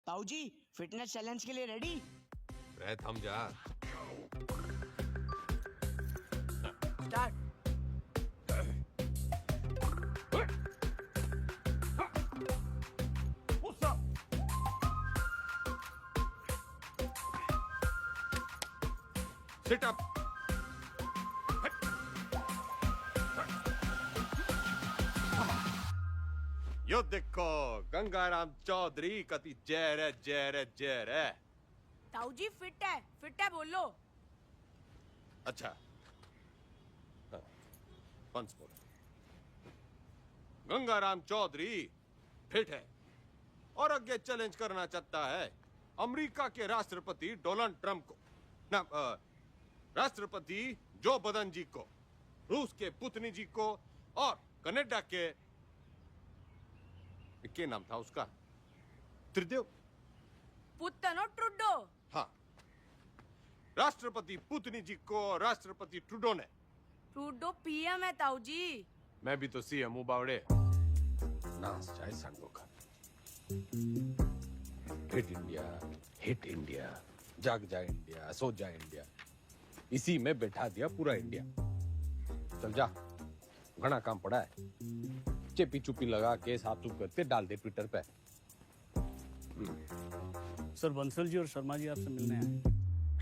ताऊ जी fitness challenge के लिए रेडी? रह थम जा। स्टार्ट। Sit up. यो देखो गंगाराम चौधरी कति जहर है, जहर है, जहर है। ताऊ जी फिट है बोलो। अच्छा once more. Gangaram Chaudhary fit है और आगे चैलेंज करना चाहता है अमेरिका के राष्ट्रपति डोनाल्ड ट्रंप को, ना राष्ट्रपति जो बदन जी को, रूस के पुतिन जी को और कनाडा के क्या नाम था उसका, त्रिदेव पुतनो ट्रुडो। हाँ, राष्ट्रपति पुतिन जी को राष्ट्रपति ट्रूडो ने। ट्रुडो पीएम है ताऊ जी। मैं भी तो सीएम हूँ बावड़े। नाच जाए संगो का। हिट इंडिया, जाग जाए इंडिया, सो जाए इंडिया, इसी में बैठा दिया पूरा इंडिया। चल जा, घना काम पड़ा है। चेपी चुपी लगा के साफ सुफ करके डाल दे ट्विटर पे। सर बंसल जी और शर्मा जी आपसे मिलने आए।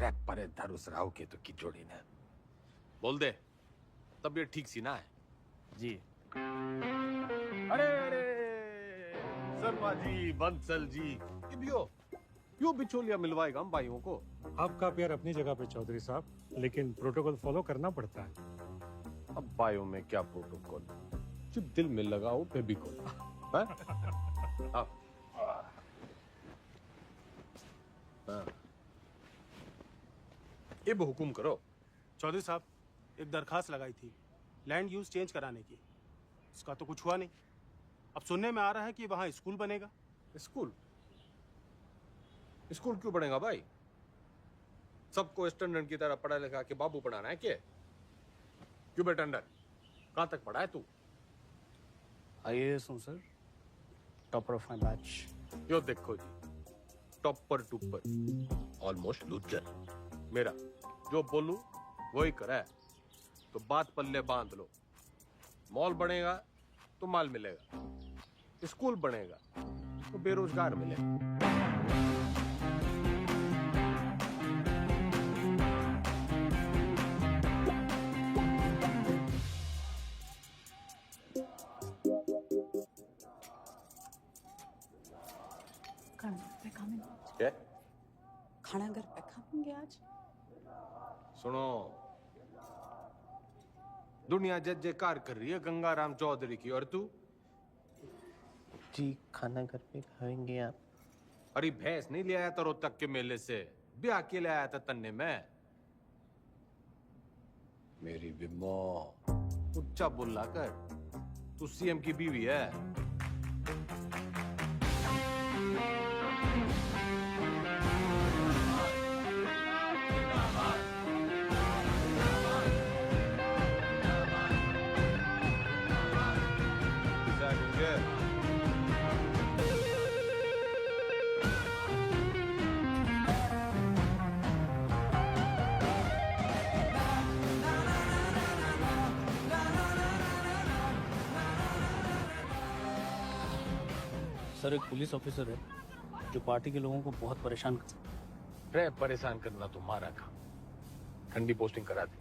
रैप परे धरुस राव के तो की जोड़ी ने। बोल दे, तबीयत ठीक सी ना है? जी। अरे शर्मा जी, बंसल जी, यो बिचौलिया मिलवाएगा हम भाइयों को। आपका प्यार अपनी जगह पे चौधरी साहब, लेकिन प्रोटोकॉल फॉलो करना पड़ता है। अब भाइयों में क्या प्रोटोकॉल, जो दिल में लगाओ फेविकोल। अब हुकुम करो। चौधरी साहब, एक दरखास्त लगाई थी लैंड यूज चेंज कराने की, इसका तो कुछ हुआ नहीं। अब सुनने में आ रहा है कि वहां स्कूल बनेगा। स्कूल? स्कूल क्यों बनेगा भाई? सबको स्टैंडर्ड की तरह पढ़ा लिखा के बाबू बनाना है क्या? क्यों बेटा अंडर, कहां तक पढ़ा है तू? आईएएस हूँ sir, topper of my batch. यो देखो जी, टॉपर टूपर, ऑलमोस्ट लूजर। मेरा जो बोलूं वही करे, तो बात पल्ले बांध लो। मॉल बनेगा तो माल मिलेगा, स्कूल बनेगा तो बेरोजगार मिलेगा। क्या? खाना घर पे खाएंगे आज। सुनो, दुनिया जय जयकार कर रही है गंगाराम चौधरी की, और तू? जी खाना घर पे खाएंगे आप। अरे भैंस नहीं ले आया था रोहतक के मेले से, ब्याह के ले आया था तन्ने में। मेरी बिम्बो उच्चा बोला कर, तू सीएम की बीवी है। सर एक पुलिस ऑफिसर है जो पार्टी के लोगों को बहुत परेशान करता है। परेशान करना तुम्हारा काम, ठंडी पोस्टिंग करा दे।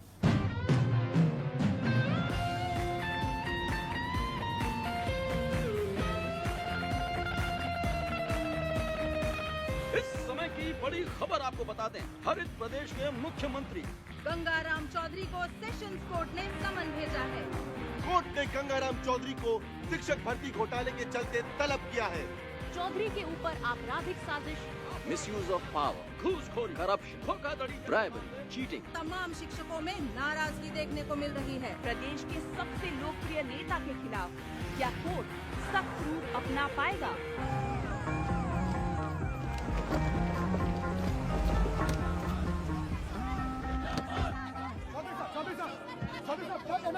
इस समय की बड़ी खबर आपको बता दें, हरित प्रदेश के मुख्यमंत्री गंगाराम चौधरी को सेशंस कोर्ट ने समन भेजा है। कोर्ट ने गंगाराम चौधरी को शिक्षक भर्ती घोटाले के चलते तलब किया है। चौधरी के ऊपर आपराधिक साजिश, मिसयूज ऑफ पावर, घूसखोरी, करप्शन, धोखाधड़ी, ब्राइबरी, चीटिंग। तमाम शिक्षकों में नाराजगी देखने को मिल रही है। प्रदेश के सबसे लोकप्रिय नेता के खिलाफ क्या कोर्ट सख्त रूप अपना पाएगा?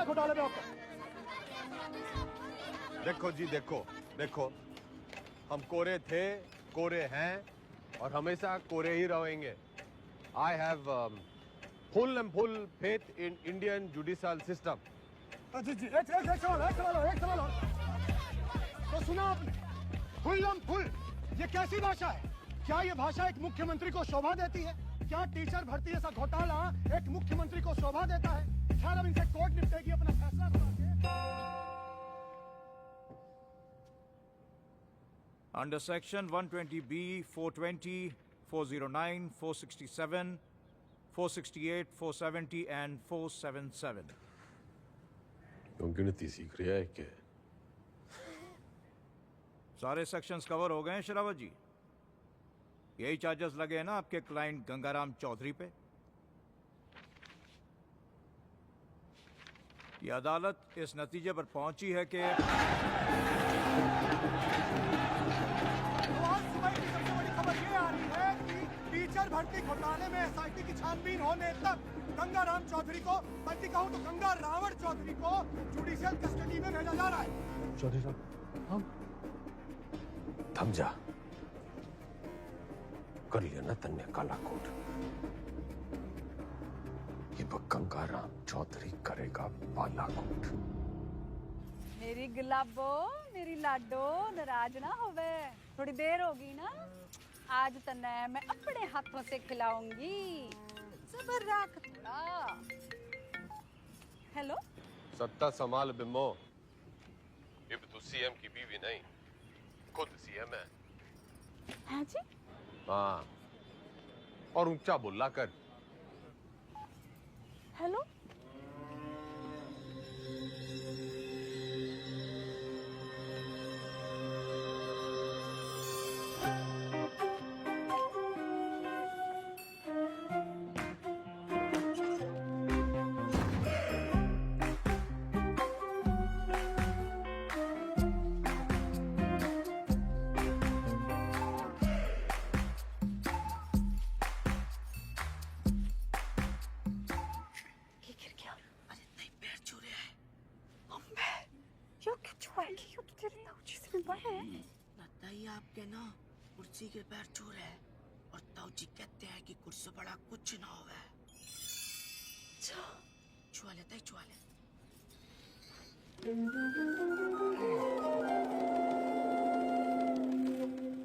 घोटाले में आपका देखो जी, देखो देखो, हम कोरे थे कोरे हैं और हमेशा कोरे ही रहेंगे। I have full and full faith in Indian judicial system. जी जी एक सवाल और। तो सुना आपने, फुल ये कैसी भाषा है? क्या ये भाषा एक मुख्यमंत्री को शोभा देती है? क्या टीचर भर्ती जैसा घोटाला एक मुख्यमंत्री को शोभा देता है? खैर अब इनसे कोर्ट निपटेगी अपना फैसला सुना Under Section 120B, 420, 409, 467, 468, 470 and 477. तुम गिनती सीख रही है क्या? सारे सेक्शंस कवर हो गए हैं शरावत जी। यही चार्जेस लगे हैं ना आपके क्लाइंट गंगाराम चौधरी पे। ये अदालत इस नतीजे पर पहुंची है कि सबसे बड़ी खबर ये आ रही है कि टीचर भर्ती घोटाले में एसआईटी की छानबीन होने तक गंगाराम चौधरी को, बल्कि कहूं तो गंगा रावण चौधरी को जुडिशियल कस्टडी में भेजा जा रहा है। चौधरी साहब हम थम जा, कर लिया ना तन्ने काला कोट। ये गंगाराम चौधरी करेगा बालाकोट। मेरी गुलाबो, मेरी लाडो, नाराज ना होवे। थोड़ी देर होगी ना, आज तन्ने मैं अपने हाथों से खिलाऊंगी। सबर रख थोड़ा। हेलो, सत्ता संभाल बिम्बो। अब तू सीएम की बीवी नहीं, खुद सीएम है। हाँ जी? हाँ, और ऊंचा बोला कर। हेलो, लगता ही आपके ना कुर्सी के पैर छू रहे हैं और ताऊजी कहते हैं कि कुर्सी बड़ा कुछ ना होवे। छुआ लेता ही छुआ ले।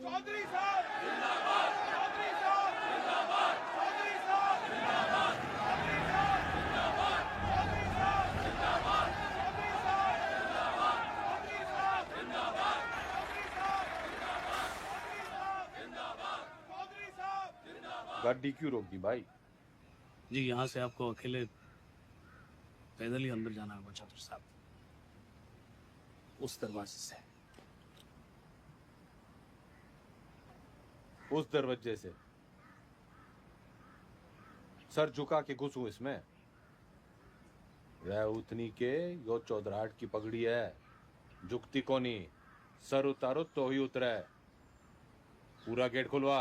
चौधरी साहब जिंदाबाद, चौधरी साहब जिंदाबाद, चौधरी साहब जिंदाबाद, चौधरी साहब जिंदाबाद, चौधरी साहब जिंदाबाद, चौधरी साहब जिंदाबाद, चौधरी साहब जिंदाबाद, चौधरी साहब जिंदाबाद। गाड़ी क्यों रोक दी भाई? जी यहाँ से आपको अकेले पैदल ही अंदर जाना होगा चौधरी साहब, उस दरवाजे से। उस दरवाजे से सर झुका के घुसूं इसमें? रह उतनी के यो चौधराहट की पगड़ी है, झुकती कोनी। सर उतारो तो ही उतरे। पूरा गेट खुलवा।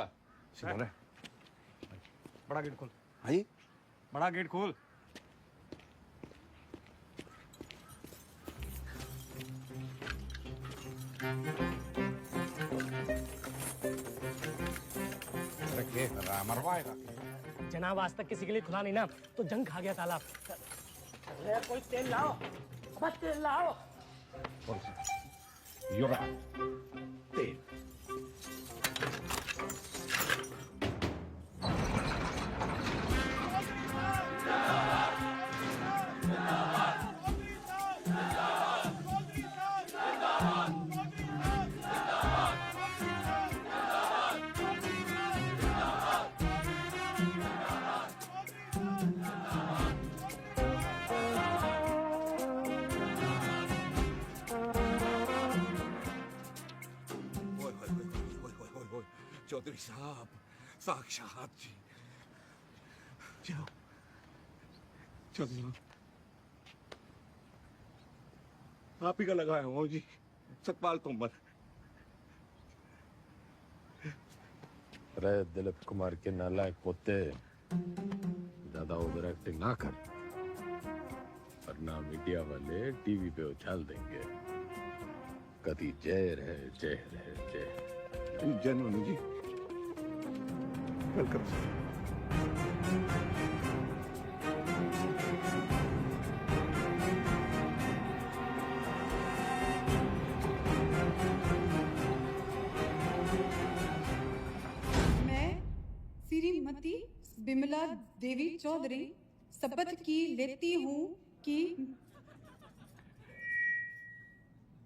बड़ा गेट खोल। भाई बड़ा गेट खोल। मरवाएगा। जनाब आज तक किसी के लिए खुला नहीं ना, तो जंग खा गया तालाब। कोई तेल लाओ, बस तेल लाओ। तेल चौधरी साहब साक्षात जी। जाओ चौधरी साहब, आप ही का लगाया हूँ जी, सतपाल तोमर। अरे दिलीप कुमार के नालायक पोते, ज्यादा ओवर एक्टिंग ना कर, वरना मीडिया वाले टीवी पे उछाल देंगे। कभी जय रहे जय रहे जय। जेन्युइन जी। Welcome sir. मैं श्रीमती बिमला देवी चौधरी शपथ की लेती हूँ कि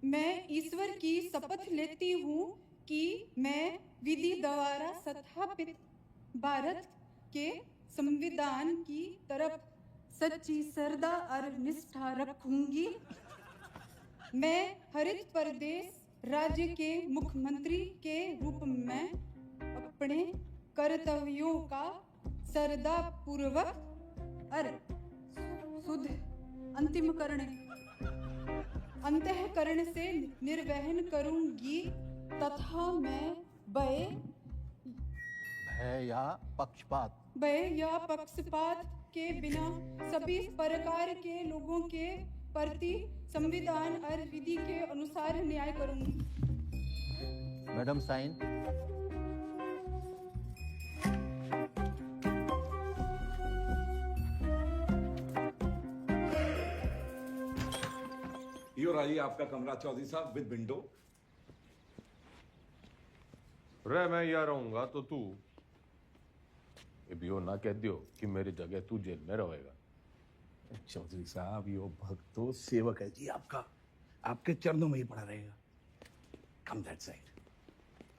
मैं ईश्वर की शपथ लेती हूँ कि मैं विधि द्वारा स्थापित भारत के संविधान की तरफ सच्ची श्रद्धा और निष्ठा रखूंगी। मैं हरित प्रदेश राज्य के मुख्यमंत्री के रूप में अपने कर्तव्यों का श्रद्धा पूर्वक और शुद्ध अंतःकरण से निर्वहन करूंगी तथा मैं भय या पक्षपात के बिना सभी प्रकार के लोगों के प्रति संविधान और विधि के अनुसार न्याय करूंगी। Madam sign. यो रही आपका कमरा चौधरी साहब विद विंडो। रे मैं यहाँ रहूंगा तो तू यो ना कह दियो कि मेरी जगह तू जेल में रहेगा। चौधरी साहब यो भक्त तो सेवक है जी आपका, आपके चरणों में ही पड़ा रहेगा। कम दैट साइड।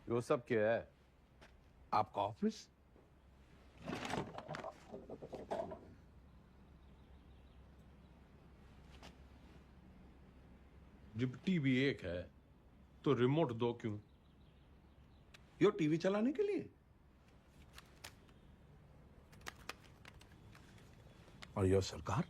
यो सब क्या है? आपका ऑफिस। जब टीवी एक है तो रिमोट दो क्यों? यो टीवी चलाने के लिए। और यो सरकार।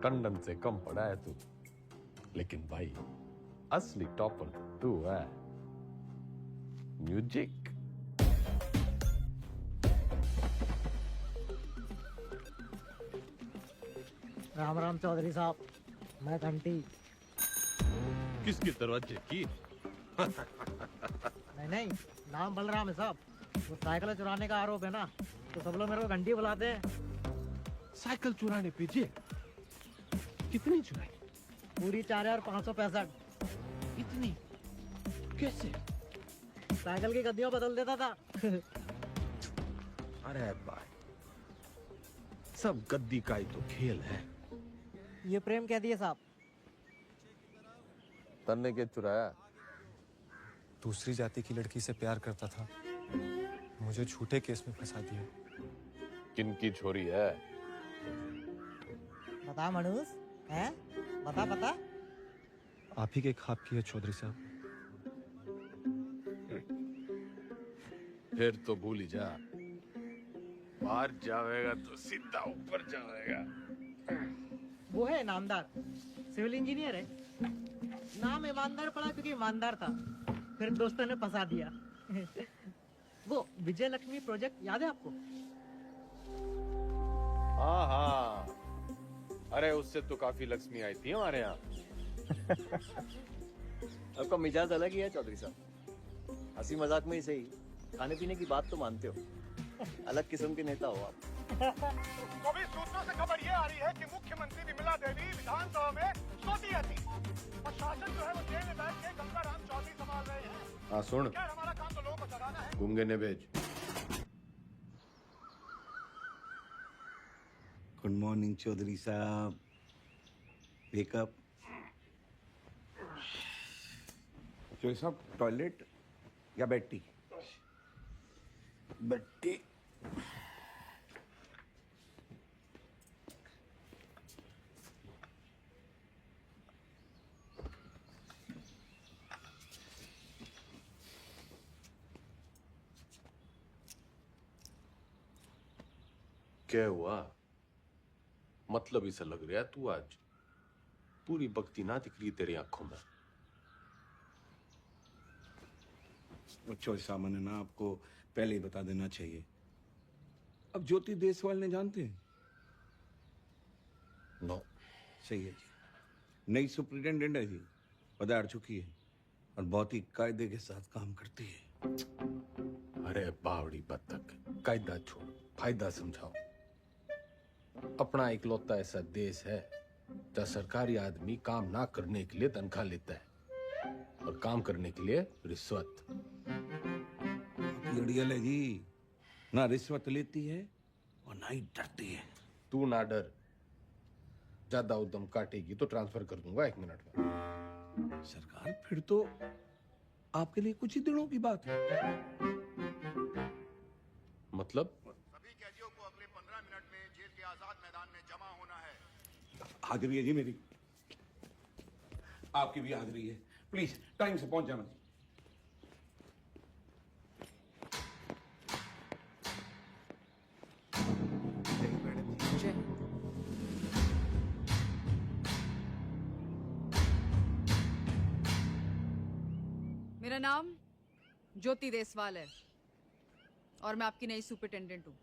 टंडन से कम पड़ा है तू, लेकिन भाई असली टॉपर तू है। म्यूजिक। राम राम चौधरी साहब, मैं घंटी। किसकी दरवाजे की? नहीं, नाम बलराम है साहब। वो साइकिल चुराने का आरोप है ना, तो सब लोग मेरे को घंटी बुलाते हैं। साइकिल चुराने पे जेल? कितनी चुराई? पूरी 4,565। इतनी? कैसे? साइकिल की गद्दियों बदल देता था। अरे भाई, सब गद्दी का ही तो खेल है। ये प्रेम कह दिए साहब। तन्ने के चुराया? दूसरी जाति की लड़की से प्यार करता था, मुझे झूठे केस में फंसा दिया। किनकी छोरी है? बता मनुष, हैं? बता। आप ही के ख्वाब की है चौधरी साहब। फिर तो भूल ही जा। बाहर जाएगा तो सीधा ऊपर जाएगा। वो है नामदार, सिविल इंजीनियर है। नाम ईमानदार पड़ा क्योंकि ईमानदार था, फिर दोस्तों ने फंसा दिया। वो विजय लक्ष्मी प्रोजेक्ट याद है आपको? हाँ, अरे उससे तो काफी लक्ष्मी आई थी हमारे यहाँ। आपका मिजाज अलग ही है चौधरी साहब। हंसी मजाक में ही सही, खाने पीने की बात तो मानते हो। अलग किस्म के नेता हो आप। तो भी सूत्रों से खबर ये आ रही है कि मुख्यमंत्री विमला देवी विधानसभा में सोती रहती और शासन जो है वो जेल में बैठ के गंगाराम चौधरी संभाल रहे हैं। हाँ सुन, क्या हमारा काम तो लोगों को डराना है। गूंगे ने भेज। गुड मॉर्निंग चौधरी साहब। वेकअप। चौधरी साहब टॉयलेट या बेड टी? Bed tea. क्या हुआ? मतलब इसे लग रहा है तू आज पूरी भक्ति ना दिख रही तेरी आंखों में। चौधरी साहब ने ना आपको पहले ही बता देना चाहिए। अब ज्योति देसवाल ने जानते हैं? नो। सही है जी। नई सुपरिटेंडेंट है जी, पधार चुकी है और बहुत ही कायदे के साथ काम करती है। अरे बावड़ी बत्तख, कायदा छोड़, फायदा समझाओ। अपना इकलौता ऐसा देश है जहाँ सरकारी आदमी काम ना करने के लिए तनख्वाह लेता है और काम करने के लिए रिश्वत। अड़ियल है जी, ना रिश्वत लेती है और ना ही डरती है। तू ना डर, ज्यादा उद्यम काटेगी तो ट्रांसफर कर दूंगा 1 मिनट में। सरकार फिर तो आपके लिए कुछ ही दिनों की बात है। मतलब? सभी कैदियों को अगले 15 मिनट में जेल के आजाद मैदान में जमा होना है। हाजिरी है जी मेरी, आपकी भी हाजिरी है। प्लीज टाइम से पहुंच जाना। मेरा नाम ज्योति देसवाल है और मैं आपकी नई सुपरिटेंडेंट हूँ।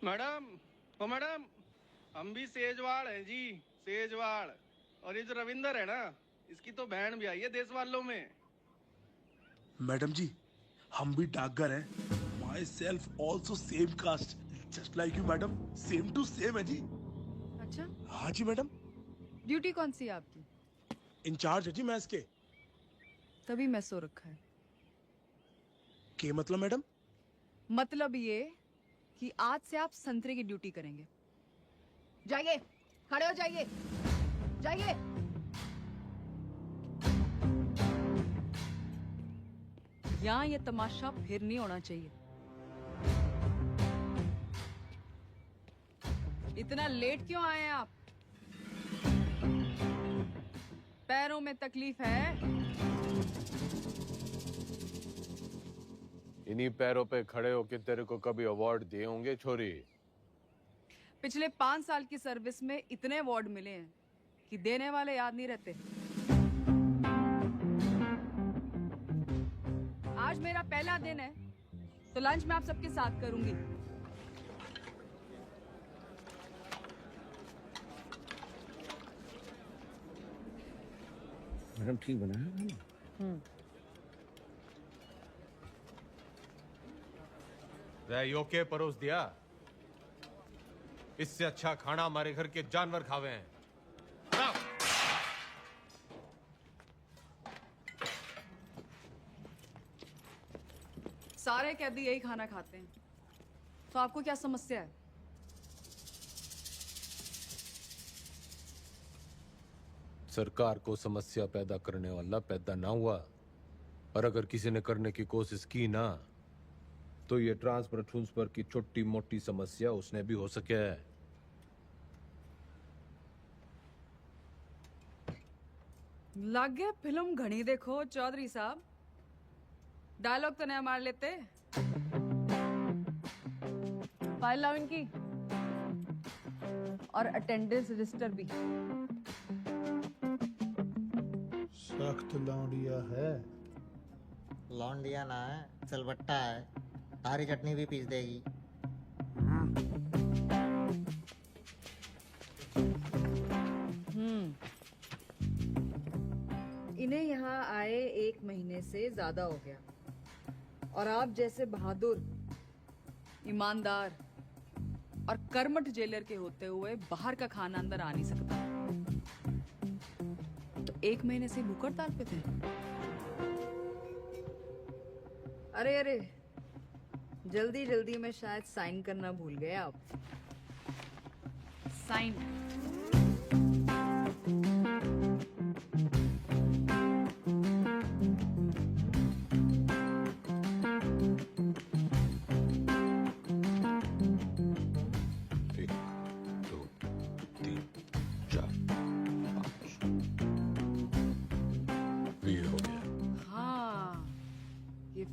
मैडम, ओ मैडम, हम भी सेजवाड़ हैं जी, सेजवाड़। और ये जो रविंदर है ना, इसकी तो बहन भी आई है देश वालों में। मैडम जी, हम भी डाकघर हैं। Myself also same caste, just like you madam, same to same है जी। अच्छा? हाँ जी मैडम। ड्यूटी कौन सी है आपकी? इंचार्ज है जी मैं इसके। तभी मैं सो रखा है। क्या मतलब मैडम? मतलब ये कि आज से आप संतरे की ड्यूटी करेंगे। जाइए, खड़े हो जाइए, जाइए। यहाँ ये तमाशा फिर नहीं होना चाहिए। इतना लेट क्यों आए हैं आप? पैरों में तकलीफ है? इन्हीं पैरों पे खड़े होके तेरे को कभी अवार्ड दिए होंगे छोरी? पिछले 5 साल की सर्विस में इतने अवार्ड मिले हैं कि देने वाले याद नहीं रहते। आज मेरा पहला दिन है तो लंच मैं आप सबके साथ करूंगी। मैडम ठीक बना है? योके परोस दिया। इससे अच्छा खाना हमारे घर के जानवर खावे हैं। सारे कैदी यही खाना खाते हैं, तो आपको क्या समस्या है? सरकार को समस्या पैदा करने वाला पैदा ना हुआ, और अगर किसी ने करने की कोशिश की ना, तो ये ट्रांसफर की छोटी मोटी समस्या उसने भी हो सके है। लागे फिल्म घनी देखो चौधरी साहब, डायलॉग तो नया मार लेते। फाइल लाओ इनकी, और अटेंडेंस रजिस्टर भी। सख्त लौंडिया है। लौंडिया ना है, सिलबट्टा है। हरी चटनी भी पीस देगी। इन्हें यहाँ आए 1 महीने से ज्यादा हो गया, और आप जैसे बहादुर, ईमानदार और कर्मठ जेलर के होते हुए बाहर का खाना अंदर आ नहीं सकता। तो 1 महीने से भूख हड़ताल पे थे। अरे अरे, जल्दी जल्दी में शायद साइन करना भूल गए आप। साइन।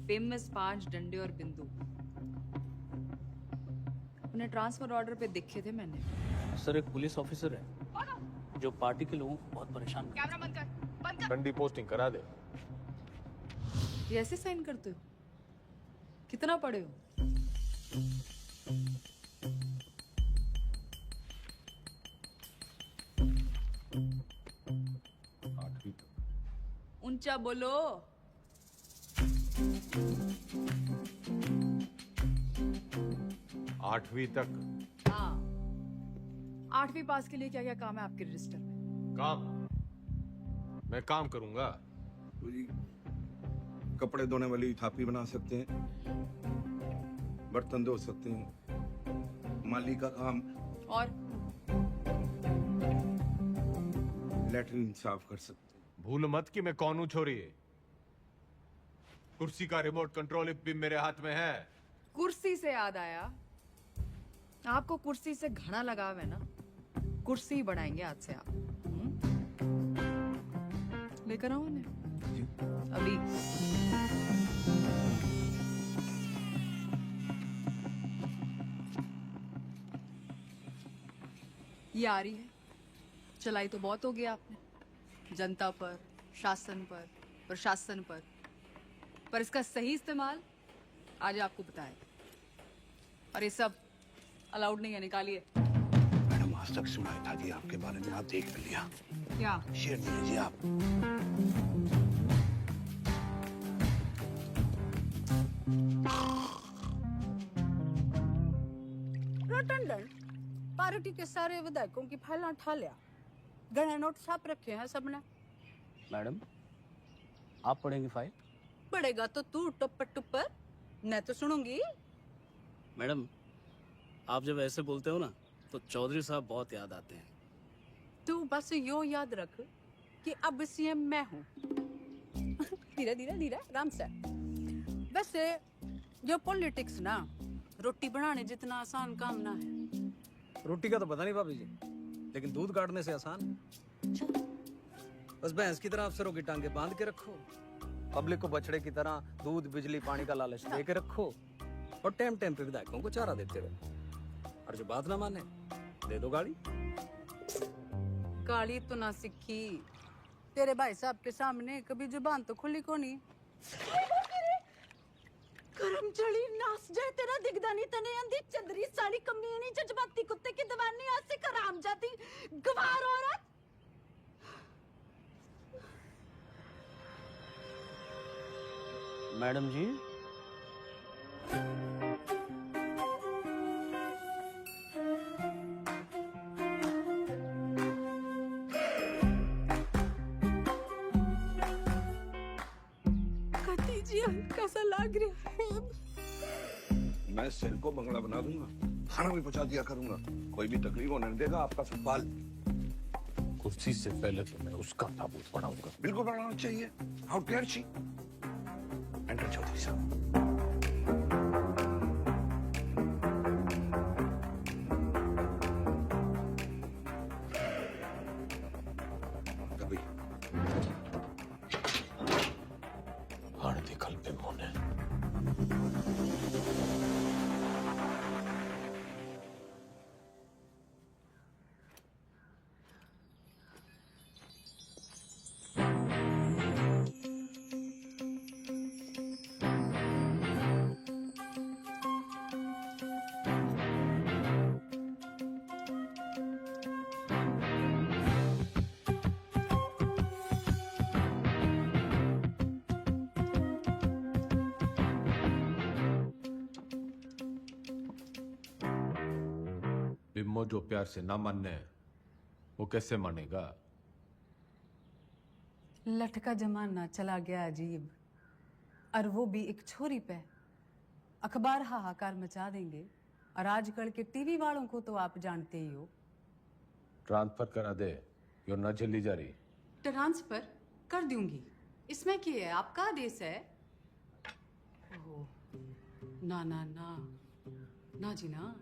फेमस 5 डंडे और बिंदु अपने ट्रांसफर ऑर्डर पे देखे थे मैंने। सर, एक पुलिस ऑफिसर है जो पार्टी के लोगों को बहुत परेशान करता है। कैमरा बंद कर, बंद कर। ठंडी पोस्टिंग करा दे। ये ऐसे साइन करते हो? कितना पढ़े हो? ऊंचा बोलो। आठवीं तक। हाँ, 8वीं पास के लिए क्या क्या काम है आपके रजिस्टर में? काम? मैं काम करूंगा। तो जी कपड़े धोने वाली थापी बना सकते हैं, बर्तन धो सकते हैं, माली का काम, और लेटरिन साफ कर सकते हैं। भूल मत कि मैं कौन हूं छोरी। कुर्सी का रिमोट कंट्रोल भी मेरे हाथ में है। कुर्सी से याद आया, आपको कुर्सी से घना लगाव है ना, कुर्सी बढ़ाएंगे आज से आप। लेकर आओ उन्हें अभी। ये आ रही है, चलाई तो बहुत हो गया आपने, जनता पर, शासन पर, प्रशासन पर इसका सही इस्तेमाल आज आपको बताए। और ये सब अलाउड नहीं है, निकालिए। मैडम आज तक सुनाई था जी आपके बारे में, आप देख भी लिया। क्या शेयर दीजिए आप। रटंडन पार्टी के सारे विधायकों की फाइलें उठा लिया, गणे नोट छाप रखे हैं सबने। मैडम आप पढ़ेंगी फाइल? पड़ेगा तो तू टुप्पर टुप्पर, मैं तो सुनूंगी। मैडम आप जब ऐसे बोलते हो ना तो चौधरी साहब बहुत याद आते हैं। तू बस यो याद रख कि अब सीएम मैं हूँ। धीरे धीरे धीरे आराम से। वैसे ये पॉलिटिक्स ना रोटी बनाने जितना आसान काम ना है। रोटी का तो पता नहीं भाभी जी, लेकिन दूध काटने से आसान है। बस भैंस की तरह अफसरों की टांगे बांध के रखो, पब्लिक को बछड़े की तरह दूध बिजली पानी का लालच दे के रखो, और टाइम टाइम पे विधायकों को चारा देते रहो। और जो बात ना माने दे दो गाड़ी। गाली तो ना सीखी, तेरे भाई साहब के सामने कभी जुबान तो खुली को नहीं। करमचली नास जाए तेरा दिगदानी तने अंधी चंदरी साड़ी कमीनी जज्बाती कुत्ते की दवानी आसे कराम जाती गवार औरत। मैडम जी जी कैसा लग रहा है? मैं सिर को बंगला बना दूंगा, खाना भी पहुंचा दिया करूंगा, कोई भी तकलीफ होने नहीं देगा आपका सवाल। कुर्सी से पहले तो मैं उसका ताबूत बनाऊंगा। बिल्कुल बनाना चाहिए। How dare she. Enter Chaudhary साहब। बिम्मो जो प्यार से ना मानने वो कैसे मानेगा? लटका जमाना चला गया अजीब, और वो भी एक छोरी पे। अखबार हाहाकार मचा देंगे, और आजकल के टीवी वालों को तो आप जानते ही हो। ट्रांसफर करा दे, यो न जल्दी जा रही। ट्रांसफर कर दूंगी, इसमें क्या है, आपका आदेश है। ओह, ना ना ना ना जी ना,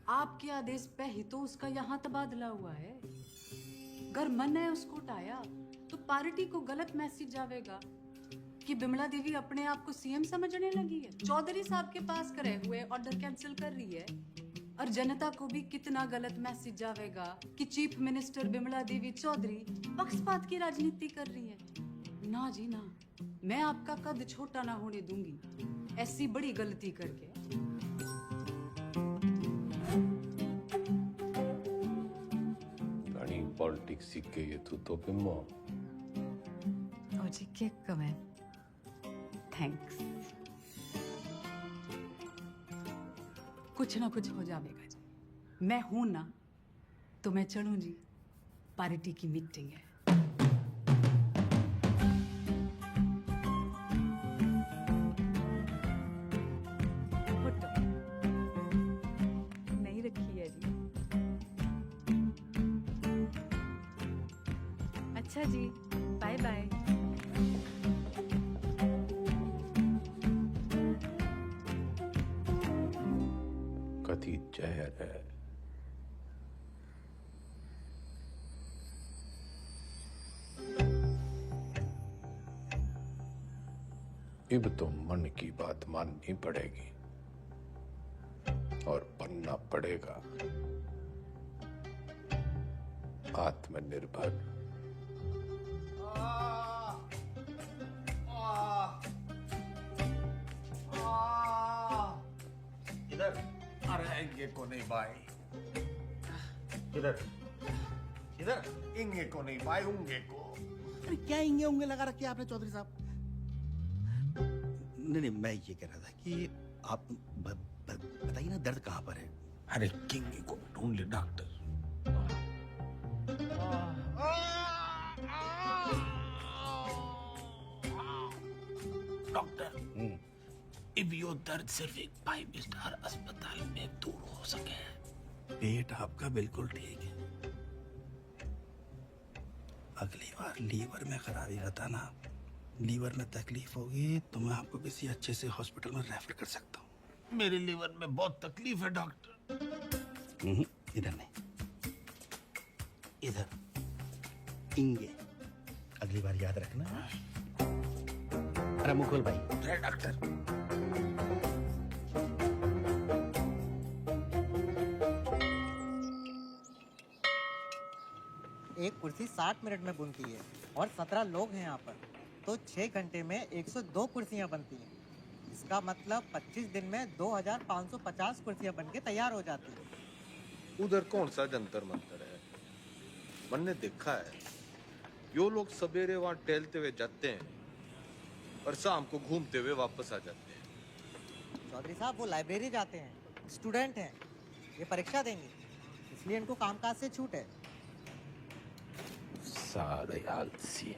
आपके आदेश पे ही तो उसका यहाँ तबादला हुआ है। अगर मन है उसको उठाया तो पार्टी को गलत मैसेज जाएगा कि बिमला देवी अपने आप को सीएम समझने लगी है, चौधरी साहब के पास करे हुए ऑर्डर कैंसिल कर रही है। और जनता को भी कितना गलत मैसेज जाएगा कि चीफ मिनिस्टर बिमला देवी चौधरी पक्षपात की राजनीति कर रही है। ना जी ना, मैं आपका कद छोटा ना होने दूंगी ऐसी बड़ी गलती करके। पॉलिटिक्स सीख के ये तू तो बिम्मो। और जी के कमेंट, थैंक्स। कुछ ना कुछ हो जाएगा जी, मैं हूं ना तो मैं चलूं जी, पार्टी की मीटिंग है। फोटो नहीं रखी है जी। अच्छा जी, बाय बाय। कथी जहर है। अब तो मन की बात माननी पड़ेगी और बनना पड़ेगा आत्मनिर्भर। इधर अरे इंगे को नहीं भाई, इधर इधर इंगे को नहीं भाई, उंगे को। अरे क्या इंगे उंगे लगा रखे आपने चौधरी साहब? नहीं, मैं ये कह रहा था कि आप बताइए ना दर्द कहाँ पर है? अरे किंग को ढूंढ ले डॉक्टर। डॉक्टर, अब यो दर्द सिर्फ एक 5 स्टार अस्पताल में दूर हो सके। पेट आपका बिल्कुल ठीक है। अगली बार लीवर में खराबी बताना, लीवर में तकलीफ होगी तो मैं आपको किसी अच्छे से हॉस्पिटल में रेफर कर सकता हूँ। मेरे लीवर में बहुत तकलीफ है डॉक्टर। इधर नहीं, इधर इंगे। अगली बार याद रखना। अरे मुकुल भाई। डॉक्टर एक कुर्सी 60 मिनट में बनती है और 17 लोग हैं यहाँ पर, तो 6 घंटे में 102 कुर्सियाँ बनती हैं। इसका मतलब 25 दिन में 2550 कुर्सियाँ बन के तैयार हो जाती हैं। उधर कौन सा जंतर मंतर है? मैंने देखा है, यो लोग सवेरे वहाँ टहलते हुए जाते हैं और शाम को घूमते हुए वापस आ जाते हैं। चौधरी साहब वो लाइब्रेरी जाते हैं, स्टूडेंट हैं, ये परीक्षा देंगे, इसलिए इनको कामकाज से छूट है। सारे आलसी।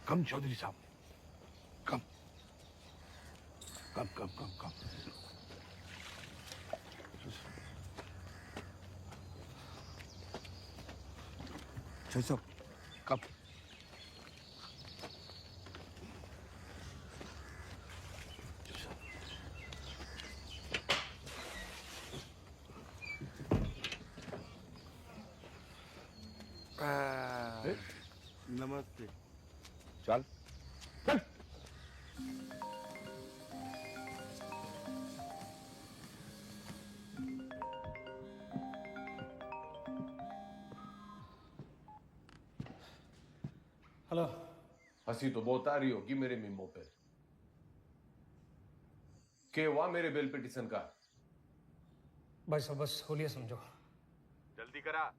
कम चौधरी साहब, कम कम कम कम कम। चौधरी साहब कम। नमस्ते। चल चल। हेलो। हंसी तो बहुत आ रही होगी मेरे मीमो पे। क्या हुआ मेरे बेल पिटीशन का? भाई साहब बस होलिया समझो। जल्दी करा।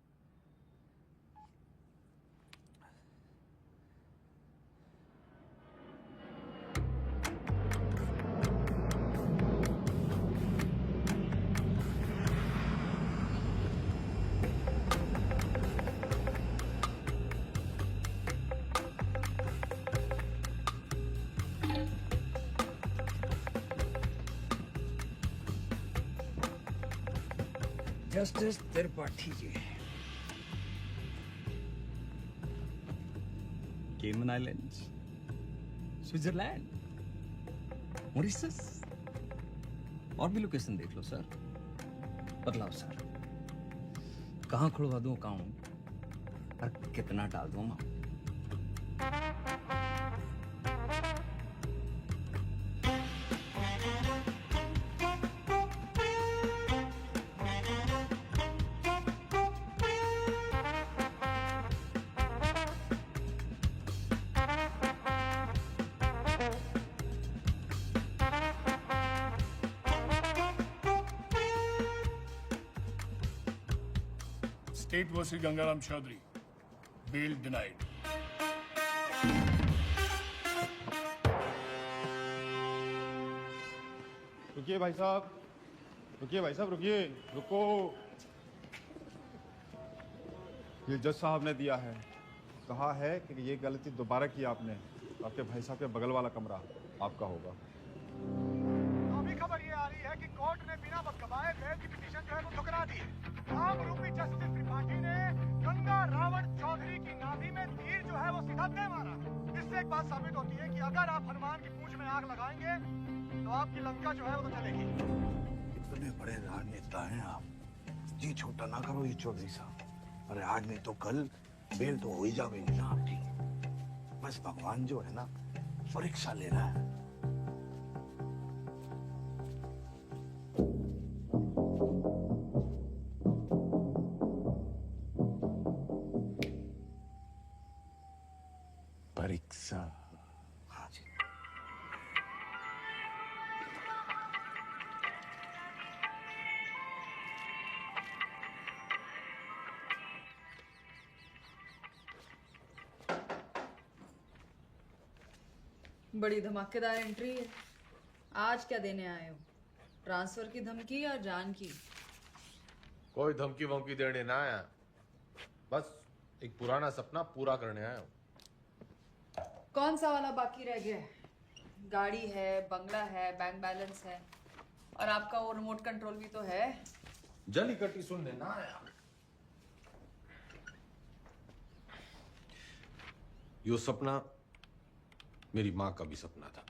जस्टिस त्रिपाठी जी, केमन आइलैंड्स, स्विट्जरलैंड, मॉरिशस, और भी लोकेशन देख लो सर। बदलाओ सर, कहाँ खुलवा दूं अकाउंट और कितना डाल दूं amount? State versus Gangaram Chaudhary. Bail denied. रुकिए भाई साहब, रुकिए भाई साहब, रुकिए, रुको। ये जज साहब ने दिया है, कहा है कि ये गलती दोबारा की आपने, आपके भाई साहब के बगल वाला कमरा आपका होगा। अभी खबर ये आ रही है कि कोर्ट ने बिना वक्त गवाए बेल की पिटीशन जो है वो ठुकरा दी है। आमरूपी जस्टिस त्रिपाठी ने गंगा रावण चौधरी की नाभि में तीर जो है वो सीधा दे मारा। इससे एक बात साबित होती है कि अगर आप हनुमान की पूंछ में आग लगाएंगे तो आपकी लंका जो है वो तो चलेगी। इतने बड़े राजनेता हैं आप, जी छोटा ना करो ये चौधरी साहब। अरे आज नहीं तो कल बेल तो हो ही जाएगी ना आपकी। बस भगवान जो है ना परीक्षा ले रहा है। परीक्षा। हाँ जी। बड़ी धमाकेदार एंट्री है। आज क्या देने आए हो? ट्रांसफर की धमकी या जान की? कोई धमकी वमकी देने ना आया, बस एक पुराना सपना पूरा करने आया हूँ। कौन सा वाला बाकी रह गया है? गाड़ी है, बंगला है, बैंक बैलेंस है, और आपका वो रिमोट कंट्रोल भी तो है। जली कटी सुनने ना आया। यो सपना मेरी माँ का भी सपना था।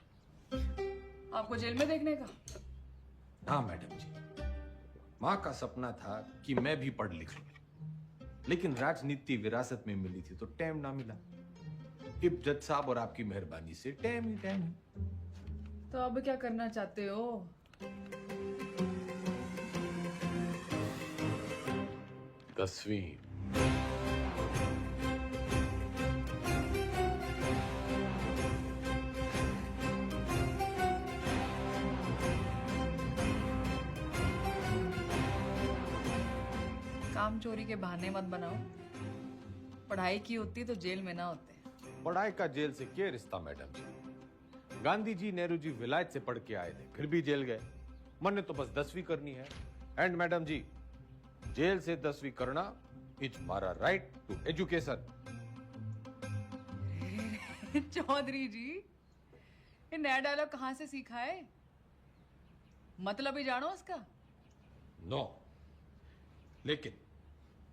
आपको जेल में देखने का? हाँ मैडम जी, माँ का सपना था कि मैं भी पढ़ लिख लूं, लेकिन राजनीति विरासत में मिली थी तो टाइम ना मिला। इब जज साहब और आपकी मेहरबानी से टाइम ही टाइम। तो अब क्या करना चाहते हो? दसवीं। काम चोरी के बहाने मत बनाओ। पढ़ाई की होती तो जेल में ना होते। पढ़ाई का जेल से क्या रिश्ता मैडम जी? गांधी जी, नेहरू जी विलायत से पढ़ के आए थे, फिर भी जेल गए। मैंने तो बस 10वीं करनी है। एंड मैडम जी, जेल से 10वीं करना इज मारा राइट टू एजुकेशन। चौधरी जी, ये नया डायलॉग कहाँ से सीखा है? मतलब ही जानो उसका? नो, लेकिन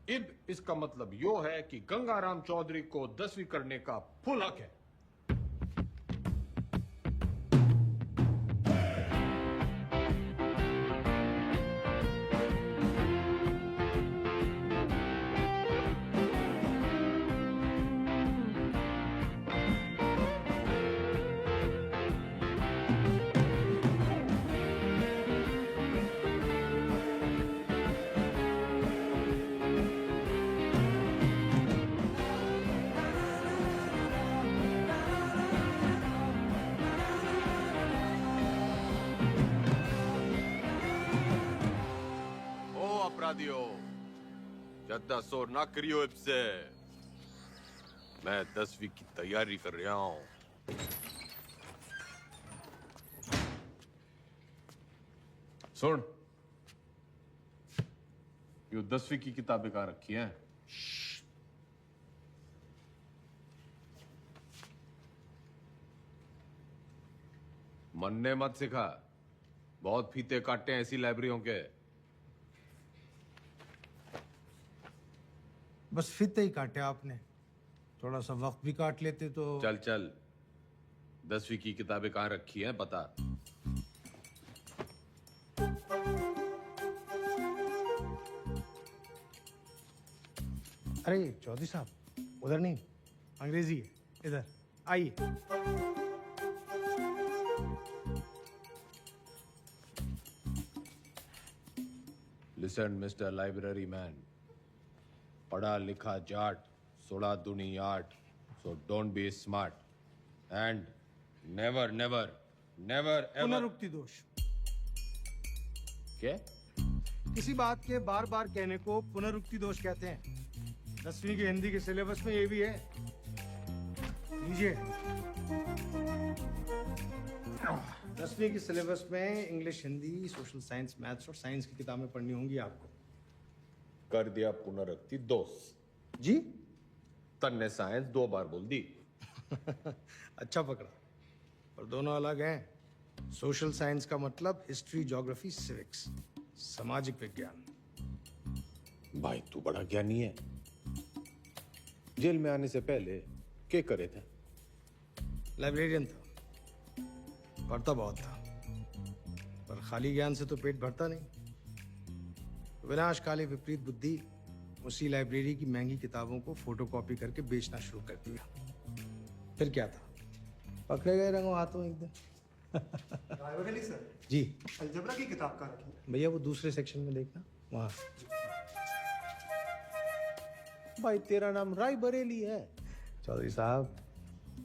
इब इसका मतलब यो है कि गंगाराम चौधरी को 10वीं करने का फुल हक है। दियो। ज्यादा शोर ना करियो इससे। मैं 10वीं की तैयारी कर रहा हूँ। सुन, यो 10वीं की किताबें कहाँ रखी हैं? मन्ने मत सिखा, बहुत फीते काटे हैं ऐसी लाइब्रेरियों के। बस फीते ही काटे आपने, थोड़ा सा वक्त भी काट लेते तो। चल चल, 10वीं की किताबें कहाँ रखी हैं बता। अरे चौधरी साहब, उधर नहीं, अंग्रेजी है, इधर आइए। लिसन मिस्टर लाइब्रेरी मैन, पढ़ा लिखा जाट, सोड़ा दुनी आट, so don't be smart and never never never ever. पुनरुक्ति दोष। क्या? किसी बात के बार बार कहने को पुनरुक्ति दोष कहते हैं। 10वीं की हिंदी के सिलेबस में ये भी है, लीजिए। 10वीं की सिलेबस में English, Hindi, social science, maths और साइंस की किताबें पढ़नी होंगी आपको। कर दिया पुनरुक्ति दोष जी। तन्ने साइंस 2 बार बोल दी। अच्छा पकड़ा, पर दोनों अलग हैं। सोशल साइंस का मतलब हिस्ट्री, ज्योग्राफी, सिविक्स, सामाजिक विज्ञान। भाई तू बड़ा ज्ञानी है। जेल में आने से पहले क्या करे थे? लाइब्रेरियन था, पढ़ता बहुत था, पर खाली ज्ञान से तो पेट भरता नहीं। विनाशकाली विपरीत बुद्धि उसी लाइब्रेरी की महंगी किताबों को फोटोकॉपी करके बेचना शुरू कर दिया। फिर क्या था, पकड़े गए रंगों हाथों एक दिन। राय बरेली सर जी। अलजबरा की किताब कहाँ रखी है? भैया वो दूसरे सेक्शन में देखना, वहाँ। भाई तेरा नाम राय बरेली है? चौधरी साहब,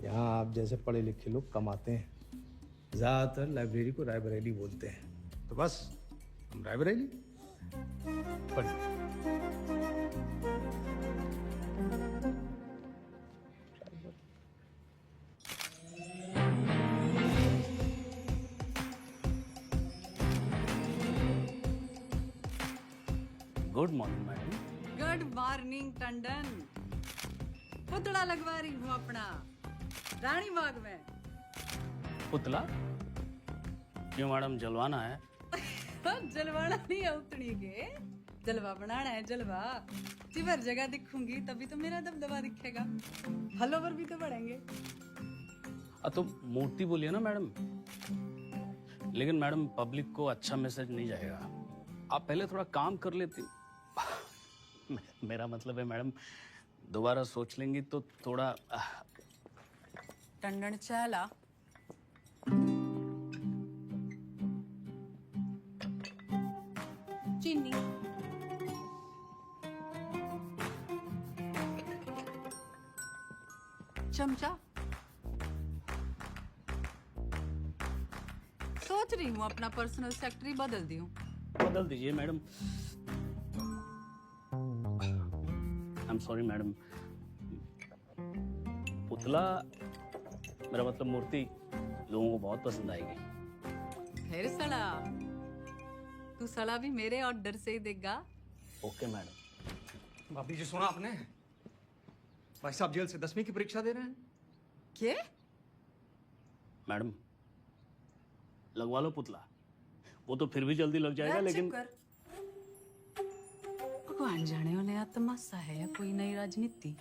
यहाँ आप जैसे पढ़े लिखे लोग कम आते हैं। ज्यादातर लाइब्रेरी को रायबरेली बोलते हैं, तो बस हम रायबरेली। पढ़िए। Good morning madam. Good morning Tandon. पुतला लगवा रही हूँ अपना रानी बाग में। पुतला क्यों मैडम, जलवाना है? जलवाना नहीं है उतनी के, जलवा बनाना है जलवा। जिधर जगह दिखूंगी तभी तो मेरा दबदबा दिखेगा, फॉलोवर भी तो बढ़ेंगे। तो मूर्ति बोलिए ना मैडम। लेकिन मैडम पब्लिक को अच्छा मैसेज नहीं जाएगा। आप पहले थोड़ा काम कर लेती। मेरा मतलब है मैडम, दोबारा सोच लेंगी तो थोड़ा। टंडन चला। चीनी। चमचा। सोच रही हूँ अपना पर्सनल सेक्रेटरी बदल दूं। बदल दीजिए madam. I am sorry madam. पुतला, मेरा मतलब मूर्ति, लोगों को बहुत पसंद आएगी। फिर सड़ा, तू सड़ा भी मेरे ऑर्डर से ही देगा। Okay madam. भाभी जी सुना आपने? भाई साहब जेल से 10वीं की परीक्षा दे रहे हैं। क्या? मैडम लगवा लो पुतला, वो तो फिर भी जल्दी लग जाएगा। लेकिन भगवान जाने हो नया तमाशा है या कोई नई राजनीति।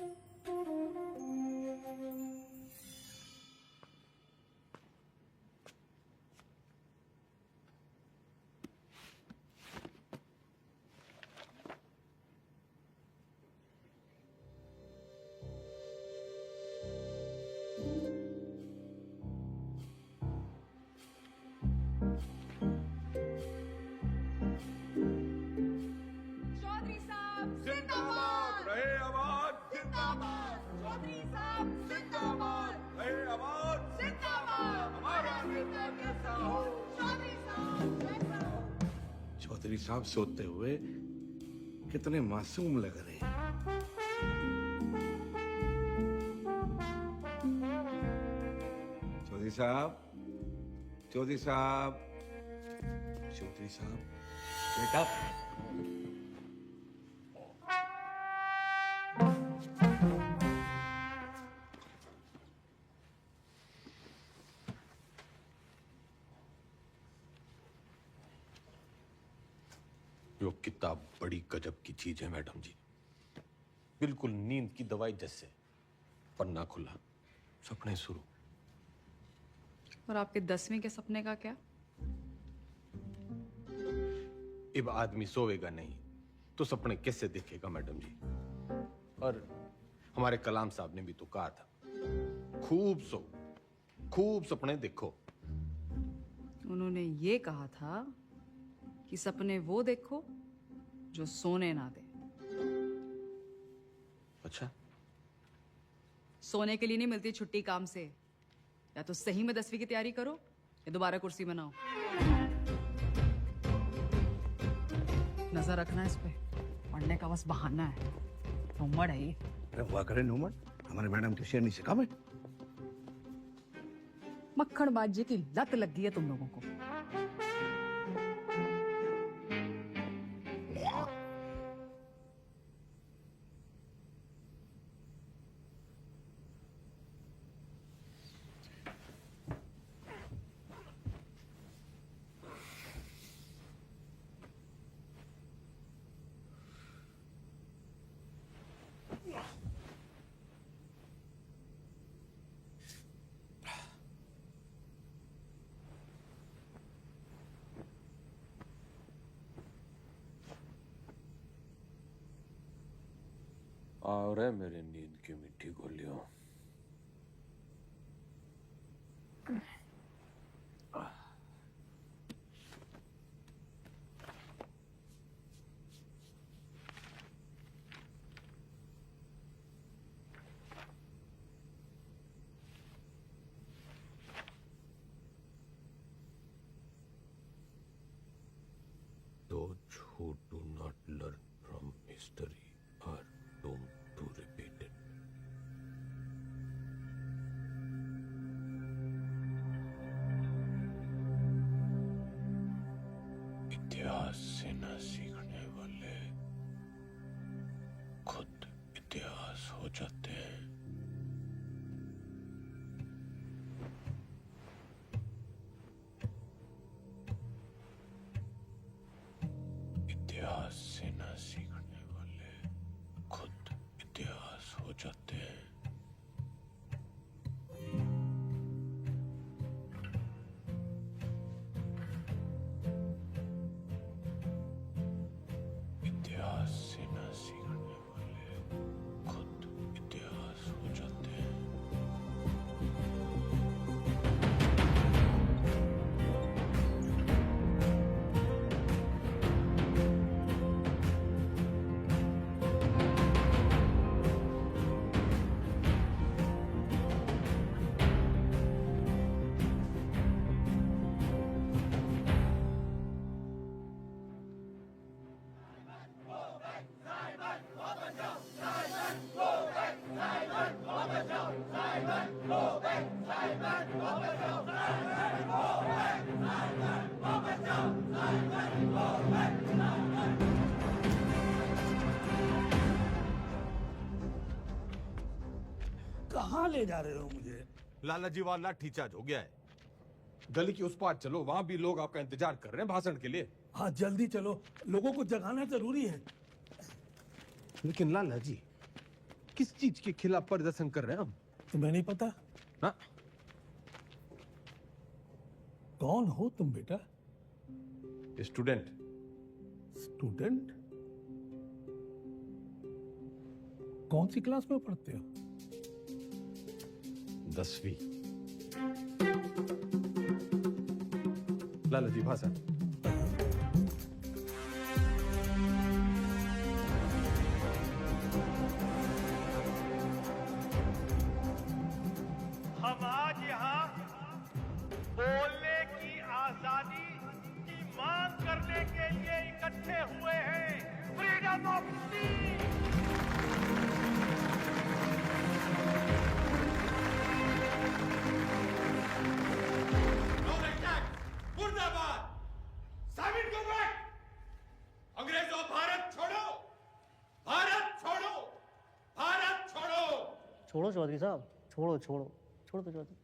चौधरी साहब सोते हुए कितने मासूम लग रहे हैं। चौधरी साहब, चौधरी साहब, चौधरी साहब, बेटा। यो किताब बड़ी गजब की चीज है मैडम जी, बिल्कुल नींद की दवाई जैसे। पन्ना खुला, सपने शुरू। और आपके 10वीं के सपने का क्या? अब आदमी सोएगा नहीं तो सपने कैसे देखेगा मैडम जी? और हमारे कलाम साहब ने भी तो कहा था, खूब सो, खूब सपने देखो। उन्होंने ये कहा था कि सपने वो देखो जो सोने ना दे। अच्छा, सोने के लिए नहीं मिलती छुट्टी काम से। या तो सही में 10वीं की तैयारी करो या दोबारा कुर्सी बनाओ। नजर रखना इस पे, पढ़ने का बस बहाना है। नूमड़ है ये। अरे हुआ करे नूमड़, हमारे मैडम की शेरनी से कम है। मक्खनबाजी की लत लग गई है तुम लोगों को। और है मेरे नींद की मिट्टी गोलियों। Those who do not learn from history are doomed to repeat it. इतिहास से न सीखने वाले खुद इतिहास हो जाते हैं। इतिहास से न सीखने वाले खुद इतिहास हो जाते हैं। इतिहास से न सीखने वाले खुद इतिहास हो जाते हैं। कहाँ ले जा रहे हो मुझे? लाला जी वाला लाठी चार्ज हो गया है। गली की उस पार चलो, वहां भी लोग आपका इंतजार कर रहे हैं भाषण के लिए। हाँ जल्दी चलो, लोगों को जगाना जरूरी है। लेकिन लाला जी, किस चीज के खिलाफ प्रदर्शन कर रहे हैं हम? तुम्हें नहीं पता? हाँ? कौन हो तुम बेटा? स्टूडेंट। स्टूडेंट? कौन सी क्लास में पढ़ते हो? 10वीं। लाला जी भाषण। हम आज यहाँ बोलने की आजादी की मांग करने के लिए इकट्ठे हुए हैं। फ्रीडम मुर्दाबाद। साबित को बैक। अंग्रेजों भारत छोड़ो, भारत छोड़ो, भारत छोड़ो। छोड़ो चौधरी साहब, छोड़ो छोड़ो छोड़ो तो Chaudhary.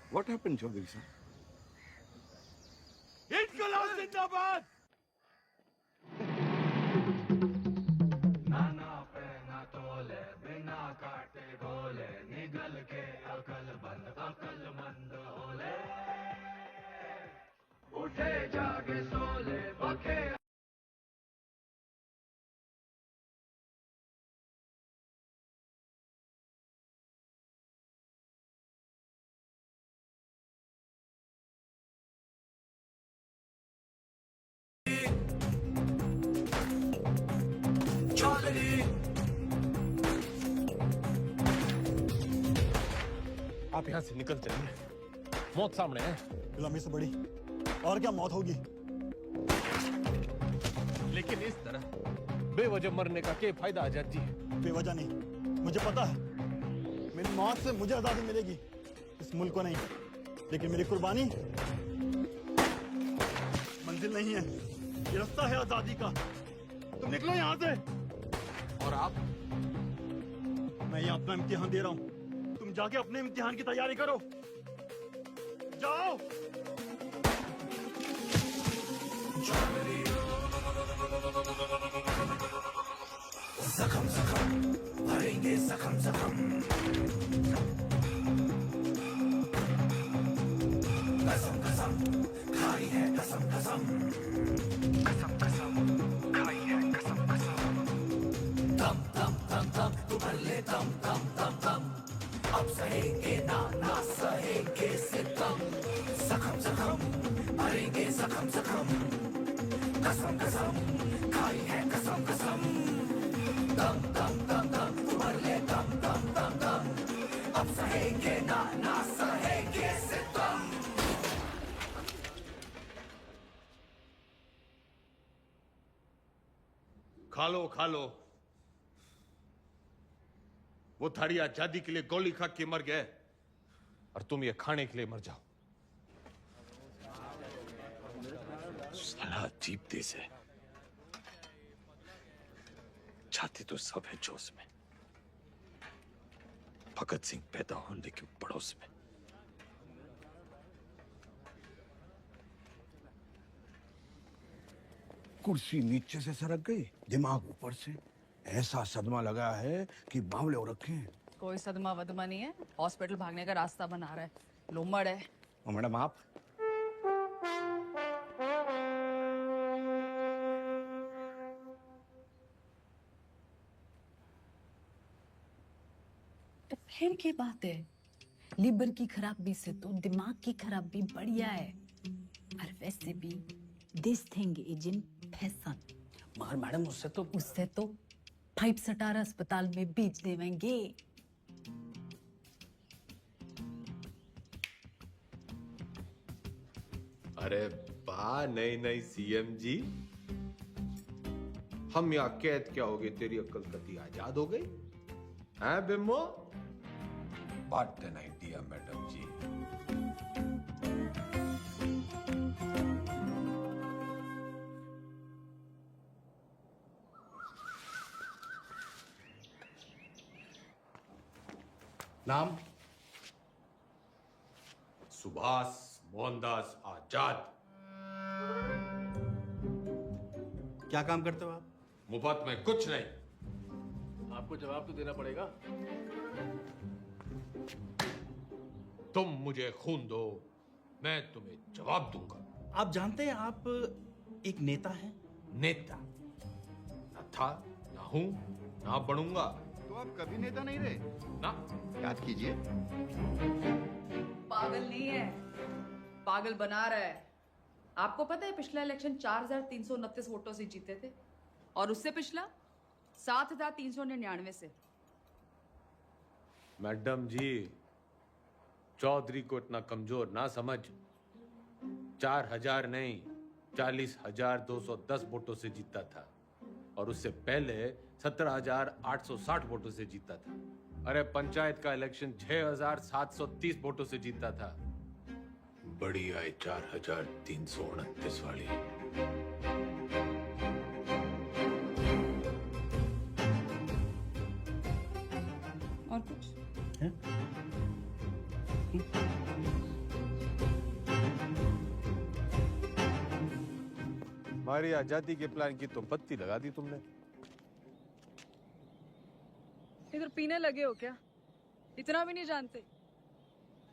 What happened, Chaudhary sir? इनकलाब जिंदाबाद। नाना पे ना तोले, बिना काटे बोले, निगल के अकलमंद होले। उठे जागे सोले, बखे आप यहाँ से निकल चलिए, मौत सामने है। गुलामी से बड़ी और क्या मौत होगी। लेकिन इस तरह बेवजह मरने का क्या फायदा आजाद जी? बेवजह नहीं, मुझे पता है मेरी मौत से मुझे आजादी मिलेगी, इस मुल्क को नहीं। लेकिन मेरी कुर्बानी मंजिल नहीं है, ये रास्ता है आजादी का। तुम निकलो यहाँ से। और आप? मैं ये अपना इम्तिहान दे रहा हूँ, तुम जाके अपने इम्तिहान की तैयारी करो। जाओ। जख्म जख्म भरेंगे, जख्म जख्म कसम कसम खाई है, कसम कसम कसम कसम खाई है, कसम कसम दम दम दम दम तू भर ले दम दम दम दम अब सहेंगे ना ना सहेंगे सितम जख्म जख्म भरेंगे, जख्म जख्म कसम कसम खाई है, कसम कसम दम दम दम दम तू भर ले दम दम दम दम अब सहेंगे ना ना सहेंगे सितम। खा लो खा लो, वो थारी आजादी के लिए गोली खा के मर गए और तुम ये खाने के लिए मर जाओ। साला अजीब देश है, छाती तो सब है जोश में। भगत सिंह पैदा हो लेकिन पड़ोस में। कुर्सी नीचे से सरक गई, दिमाग ऊपर से। ऐसा सदमा लगा है कि बावले हो रखे हैं। कोई सदमा वदमा नहीं है, हॉस्पिटल भागने का रास्ता बना रहा है, लोमड़ है। और मैडम आप? तो फिर की बात है, लीवर की खराबी से तो दिमाग की खराबी बढ़िया है। और वैसे भी this thing is in fashion. मगर मैडम उससे तो 5 सटारा अस्पताल में बेच देवेंगे। अरे वाह, नई नई सीएम जी। हम यहाँ कैद क्या हो गए, तेरी अक्ल कती आजाद हो गई हैं बिम्बो? What an idea, मैडम जी। नाम? सुभाष मोहनदास आजाद। क्या काम करते हो आप? मुफ्त में कुछ नहीं। आपको जवाब तो देना पड़ेगा। तुम मुझे खून दो, मैं तुम्हें जवाब दूंगा। आप जानते हैं आप एक नेता हैं? नेता न था, न हूं, न बनूंगा। तो आप कभी नेता नहीं रहे ना? याद कीजिए। पागल नहीं है, पागल बना रहा है। आपको पता है पिछला इलेक्शन 4,329 वोटों से जीते थे और उससे पिछला 7,399 से। मैडम जी, चौधरी को इतना कमजोर ना समझ। 4,000 नहीं, 40,210 वोटों से जीता था और उससे पहले 17,860 वोटों से जीता था। अरे पंचायत का इलेक्शन 6,730 वोटों से जीता था। बड़ी आई 4,329 वाली। और कुछ? हमारी आजादी के प्लान की तो बत्ती लगा दी तुमने। इधर पीने लगे हो क्या? इतना भी नहीं जानते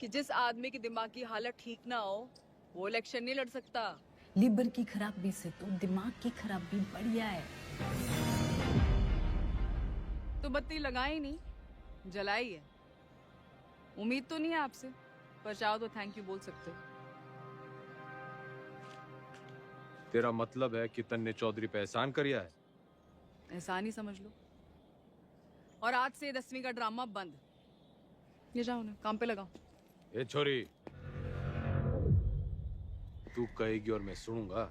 कि जिस आदमी की दिमाग की हालत ठीक ना हो वो इलेक्शन नहीं लड़ सकता। लीवर की खराबी से तो दिमाग की खराबी बढ़िया है। तो बत्ती लगाई नहीं, जलाई है। उम्मीद तो नहीं है आपसे, पर चाहो तो थैंक यू बोल सकते हो। तेरा मतलब है कि तन्ने चौधरी पे एहसान करिया है? एहसान ही समझ लो। और आज से 10वीं का ड्रामा बंद। ये जाओ ना, काम पे लगाओ। ए छोरी, तू कहेगी और मैं सुनूंगा।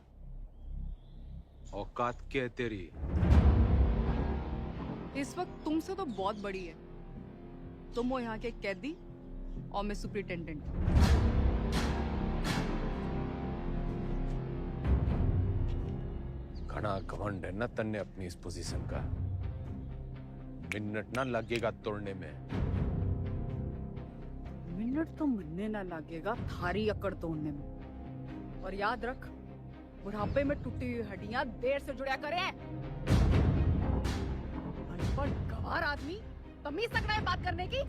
औकात क्या है तेरी? इस वक्त तुमसे तो बहुत बड़ी है। तुम हो यहाँ के कैदी और मैं सुपरिटेंडेंट। घना घमंड है ना तन्ने अपनी इस पोजीशन का। मिनट ना लगेगा तोड़ने में। मिनट तो मरने ना लगेगा थारी अकड़ तोड़ने में। और याद रख, बुढ़ापे में टूटी हुई हड्डियां देर से जुड़ा करें। अनपढ़ गवार आदमी तमीज तक नहीं बात करने की।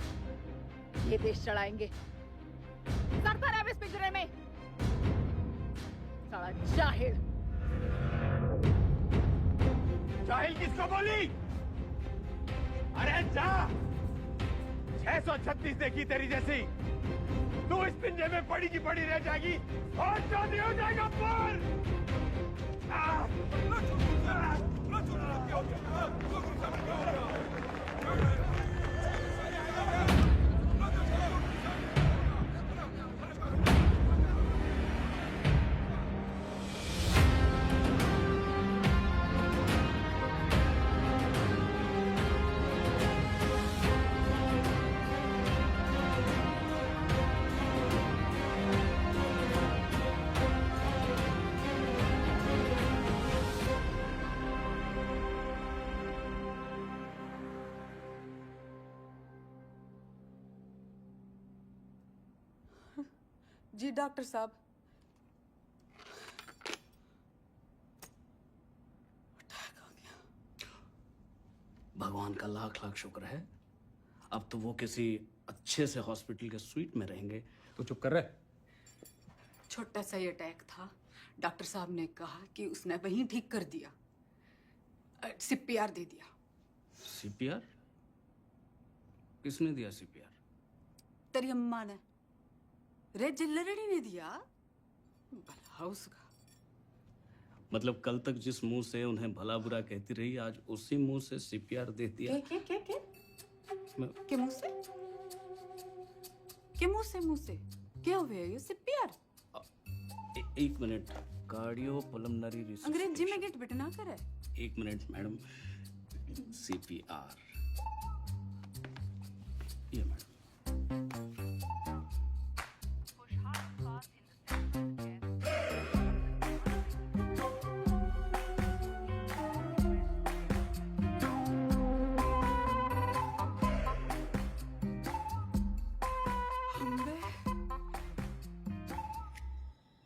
ये देश चढ़ाएंगे। सरता रहे इस पिंजरे में। साला जाहिल। जाहिल किसको बोली? अरे जा! 636 देखी तेरी जैसी। तू इस पिंजरे में पड़ी की पड़ी रह जाएगी और शादी हो जाएगा पर। जी डॉक्टर साहब। भगवान का लाख लाख शुक्र है। अब तो वो किसी अच्छे से हॉस्पिटल के स्वीट में रहेंगे। तो चुप कर रहे। छोटा सा ही अटैक था। डॉक्टर साहब ने कहा कि उसने वहीं ठीक कर दिया। सीपीआर दे दिया। सीपीआर? किसने दिया सीपीआर? तेरी अम्मा ने। रे जिल्लरड़ी ने दिया। भला उसका। मतलब कल तक जिस मुंह से उन्हें भला बुरा कहती रही, आज उसी मुंह से सीपीआर दे दिया। के मुंह से? के मुंह से क्या हुआ ये सीपीआर? एक मिनट, कार्डियो पल्मोनरी रिसर्च। अंग्रेजी में गेट बिटना करे। एक मिनट मैडम, सीपीआर ये मैडम।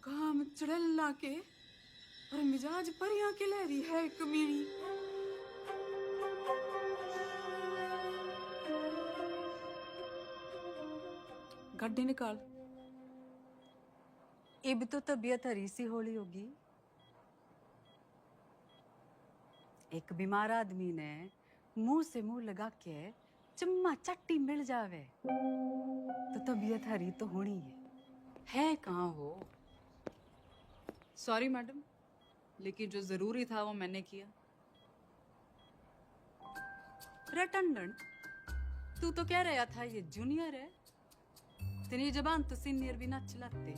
काम चढ़ला के और मिजाज परियां के लहरी है कमीनी। गड्ढे निकाल। ये भी तो तबीयत हरी सी होली होगी। एक बीमार आदमी ने मुंह से मुंह लगा के चम्मा चट्टी मिल जावे तो तबीयत हरी तो होनी है कहाँ हो? सॉरी मैडम, लेकिन जो जरूरी था वो मैंने किया। रटंडन, तू तो कह रहा था ये जूनियर है, तेरी जबान तो सीनियर भी ना चलाते।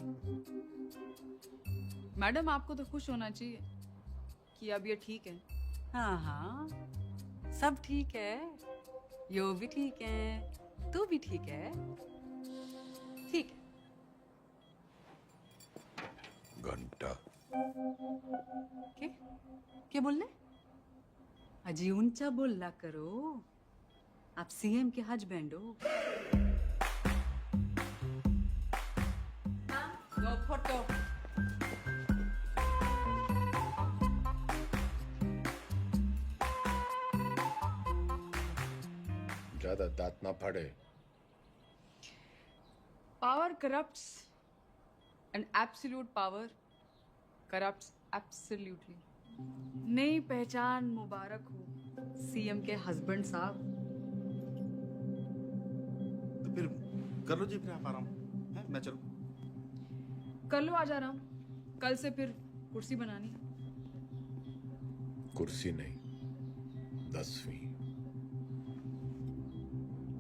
मैडम आपको तो खुश होना चाहिए कि अब ये ठीक है। हाँ हाँ, सब ठीक है, यो भी ठीक है, तू भी ठीक है। ठीक है। घंटा क्या बोल रहे? अजी ऊंचा बोलना करो, आप सीएम के हस्बैंड हो। No photo. ज्यादा दांत ना फाड़े। Power corrupts and absolute power corrupts absolutely. नई पहचान मुबारक हो सीएम के हस्बैंड साहब। तो फिर कर लो जी, फिर आप आराम है, मैं चलूं। कर लो, आज आराम। कल से फिर कुर्सी बनानी। कुर्सी नहीं, 10वीं।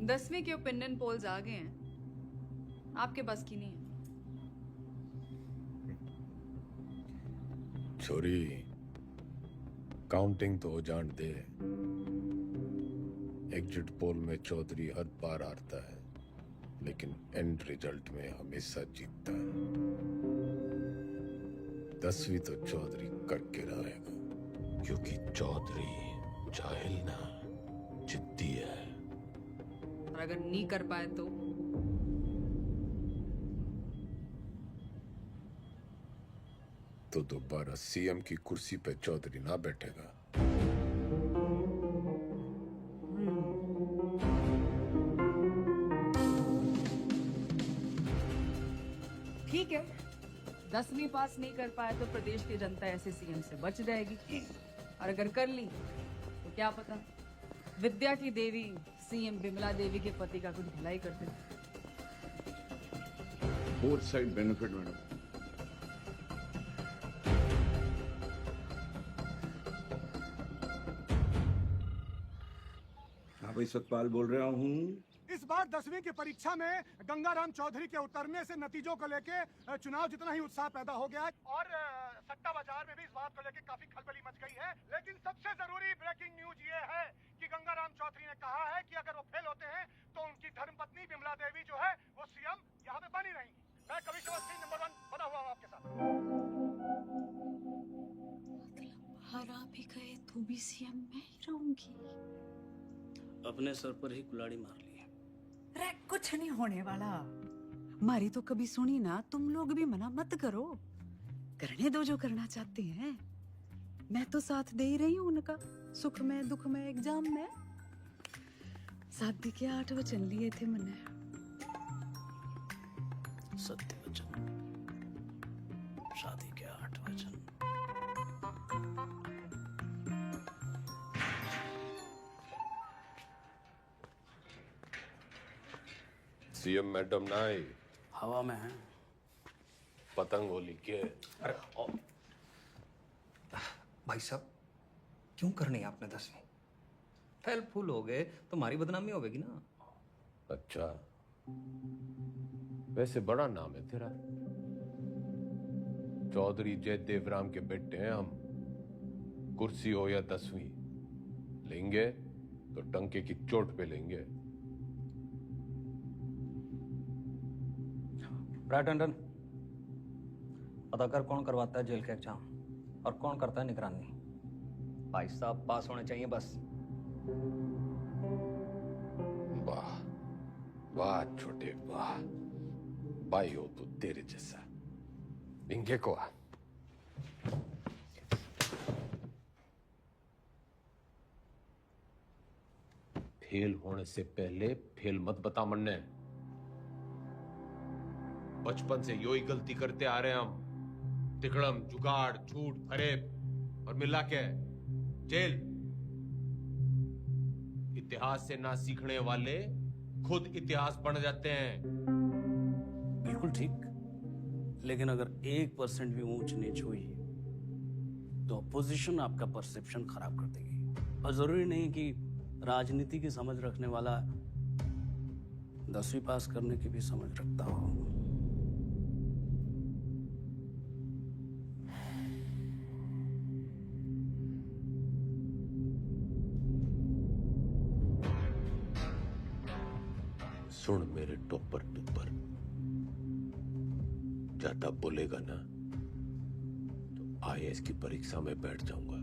10वीं के ओपिनियन पोल्स आ गए हैं, आपके बस की नहीं है। छोरी, काउंटिंग तो हो जान दे। एग्जिट पोल में चौधरी हर बार हारता है, लेकिन एंड रिजल्ट में हमेशा जीतता है। 10वीं तो चौधरी करके रहेगा, क्योंकि चौधरी जाहिल ना, जिद्दी है। और अगर नहीं कर पाए तो दोबारा सीएम की कुर्सी पे चौधरी ना बैठेगा। ठीक है, 10वीं पास नहीं कर पाए तो प्रदेश की जनता ऐसे सीएम से बच जाएगी, और अगर कर ली तो क्या पता विद्या की देवी सीएम बिमला देवी के पति का कुछ भलाई कर दे। Both side benefit madam. भाई सतपाल बोल रहा हूँ। इस बार 10वीं की परीक्षा में गंगाराम चौधरी के उतरने से नतीजों को लेके चुनाव जितना ही उत्साह पैदा हो गया है, और सट्टा बाजार में भी इस बात को लेके काफी खलबली मच गई है। लेकिन सबसे जरूरी ब्रेकिंग न्यूज ये है कि गंगाराम चौधरी ने कहा है कि अगर वो फेल होते हैं तो उनकी धर्मपत्नी बिमला देवी जो है वो सीएम यहाँ पे बनी रहेंगी। मैं कभी नंबर 1 बना हुआ हूँ आपके साथ। हरा भी गए तो भी सीएम मैं ही रहूंगी। अपने सर पर ही कुल्हाड़ी मार ली। अरे कुछ नहीं होने वाला, मारी तो कभी सुनी ना। तुम लोग भी मना मत करो, करने दो जो करना चाहते हैं। मैं तो साथ दे ही रही हूँ उनका, सुख में दुख में एग्जाम में। शादी के 8 वचन लिए थे मैंने। सत्य वचन, शादी के 8 वचन। सीएम मैडम ना आई, हवा में है। पतंग होली के। अरे भाई साहब क्यों करनी है आपने 10वीं? फेल फूल हो गए तो हमारी बदनामी होगी ना। अच्छा, वैसे बड़ा नाम है तेरा। चौधरी जयदेव राम के बेटे हैं हम। कुर्सी हो या 10वीं, लेंगे तो टंके की चोट पे लेंगे। राइट टंडन, पता कर कौन करवाता है जेल का एग्जाम और कौन करता है निगरानी। भाई साहब पास होने चाहिए बस। वाह वाह छोटे वाह, भाई हो तू तेरे जैसा। इंगे को आ। फेल होने से पहले फेल मत बता मन्ने। बचपन से यो ही गलती करते आ रहे हैं हम। तिकड़म, जुगाड़, झूठ, फरेब और मिला के जेल। इतिहास से ना सीखने वाले खुद इतिहास बन जाते हैं। बिल्कुल ठीक, लेकिन अगर 1% भी ऊंच नीच हुई तो अपोजिशन आपका परसेप्शन खराब कर देगी। और जरूरी नहीं कि राजनीति की समझ रखने वाला 10वीं पास करने की भी समझ रखता हो। सुन मेरे टोपर टुपर, ज्यादा बोलेगा ना तो IAS की परीक्षा में बैठ जाऊंगा।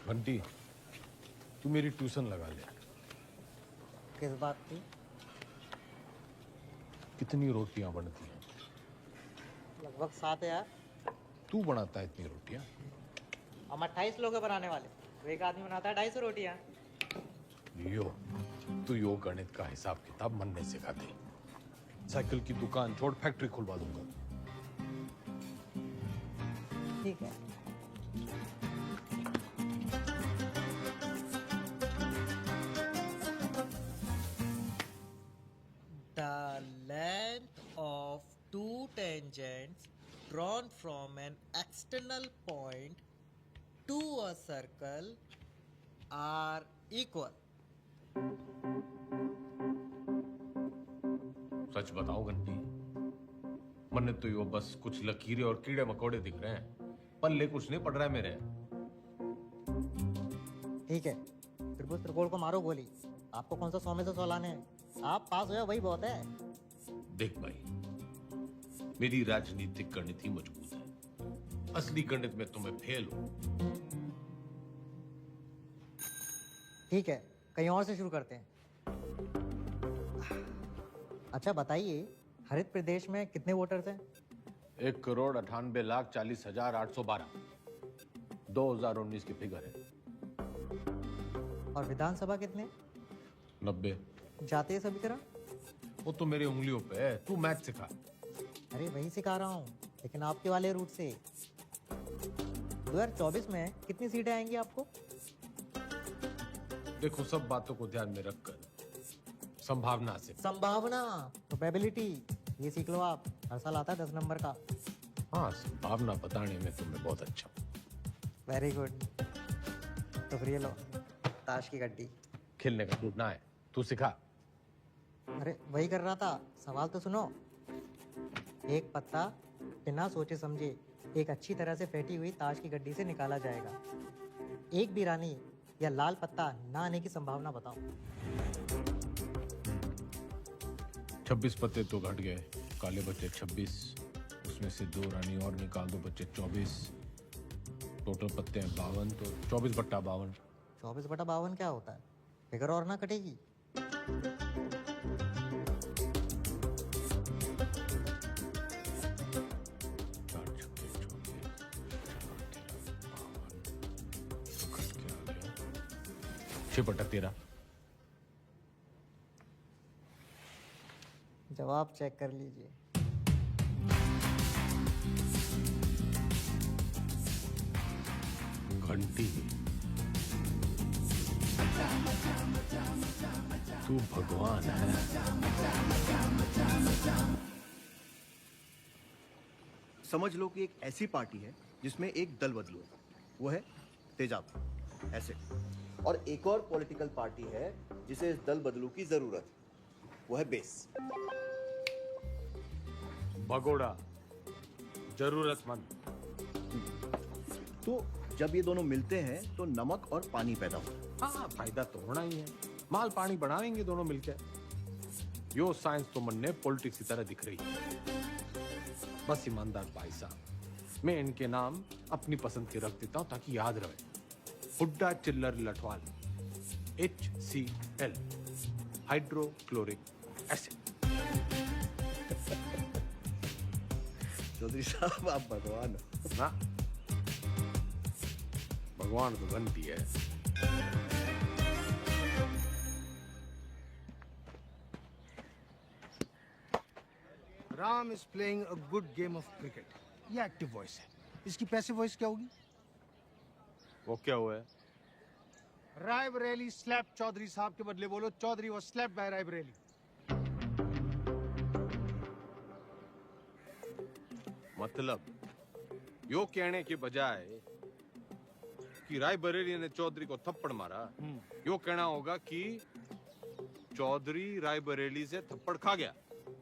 बंटी, तू मेरी ट्यूशन लगा ले। किस बात की? कितनी रोटियां बनती हैं? लगभग 7 यार। तू बनाता है इतनी रोटियां? हम 28 लोग हैं बनाने वाले, तो एक आदमी बनाता है 250 रोटियां। तू यो गणित का हिसाब किताब मनने सिखा दे। साइकिल की दुकान छोड़ फैक्ट्री खुलवा दूंगा। ठीक है। The length of two tangents drawn from an external point to a circle are equal. सच बताओ घंटी, मन्ने तो यो बस कुछ लकीरें और कीड़े मकोड़े दिख रहे हैं, पल्ले कुछ नहीं पड़ रहा है मेरे। ठीक है, त्रिभुज त्रिकोण को मारो गोली। आपको कौन सा 100 में से 100 लाने हैं? आप पास हो जाओ, वही बहुत है। देख भाई, मेरी राजनीतिक गणित ही मजबूत है। असली गणित में तुम्हें फेल हो। ठीक है, कहीं और से शुरू करते हैं। अच्छा बताइए, हरित प्रदेश में कितने वोटर्स हैं? 1,98,40,812 2019 की फिगर है। और विधानसभा कितने? 90। जातीय समीकरण? वो तो मेरी उंगलियों पे है, तू मैथ सिखा। अरे वही सिखा रहा हूँ, लेकिन आपके वाले रूट से। 2024 में कितनी सीटें आएंगी आपको? देखो, सब बातों को ध्यान में रखकर संभावना से। संभावना, प्रोबेबिलिटी, ये सीख लो आप। हर साल आता है 10 नंबर का। हाँ, संभावना बताने में तुम्हें बहुत अच्छा। Very good. तो फिर ये लो, ताश की गड्डी। खेलने का टूटना है, तू सिखा। अरे वही कर रहा था, सवाल तो सुनो। एक पत्ता बिना सोचे समझे एक अच्छी तरह से फेंटी हुई ताश की गड्डी से निकाला जाएगा। एक भी रानी या लाल पत्ता ना आने की संभावना बताओ। 26 पत्ते तो घट गए, काले बच्चे 26, उसमें से 2 रानी और निकाल दो, बच्चे 24। टोटल पत्ते हैं 52, तो 24/52। 24/52 क्या होता है? फिगर और ना कटेगी। जवाब चेक कर लीजिए। घंटी, तू भगवान है। समझ लो कि एक ऐसी पार्टी है जिसमें एक दल बदलू है, वो है तेजाब ऐसे, और एक और पॉलिटिकल पार्टी है जिसे इस दल बदलू की जरूरत है, वो है बेस। भगोड़ा, जरूरतमंद। तो जब ये दोनों मिलते हैं तो नमक और पानी पैदा होता है। हाँ, फायदा तो होना ही है। माल पानी बढ़ाएंगे दोनों मिलकर। यो साइंस तो मन ने पॉलिटिक्स की तरह दिख रही है। बस ईमानदार भाई साहब, मैं इनके नाम अपनी पसंद के रख देता हूं ताकि याद रहे। Hooda Chhillar Lathwal, HCl, hydrochloric acid. Chaudhary साहब आप भगवान हो। ना, भगवान तो घंटी है। Ram is playing a good game of cricket. ये एक्टिव वॉइस है, इसकी पैसिव वॉइस क्या होगी? वो क्या हुआ है? रायबरेली स्लैप चौधरी साहब के बदले बोलो Chaudhary was slapped by Raebareli. मतलब यो कहने के बजाय कि रायबरेली ने चौधरी को थप्पड़ मारा, यो कहना होगा कि चौधरी रायबरेली से थप्पड़ खा गया।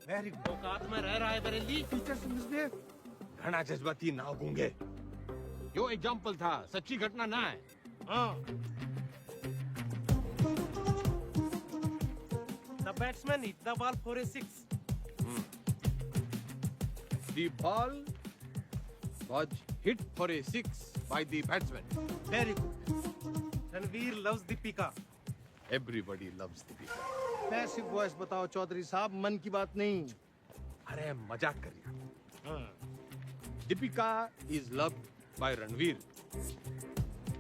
Very good. औकात में रह रायबरेली। Teachers misbehave. घना जज्बाती ना गूंगे। यो एग्जाम्पल था, सच्ची घटना ना है। हाँ। The batsman hit the ball for a 6. The ball was hit for a 6 by the batsman. Very good. Ranveer loves Deepika. Everybody loves Deepika. Passive voice बताओ चौधरी साहब, मन की बात नहीं। अरे मजाक कर रहा। Deepika is loved by Ranveer.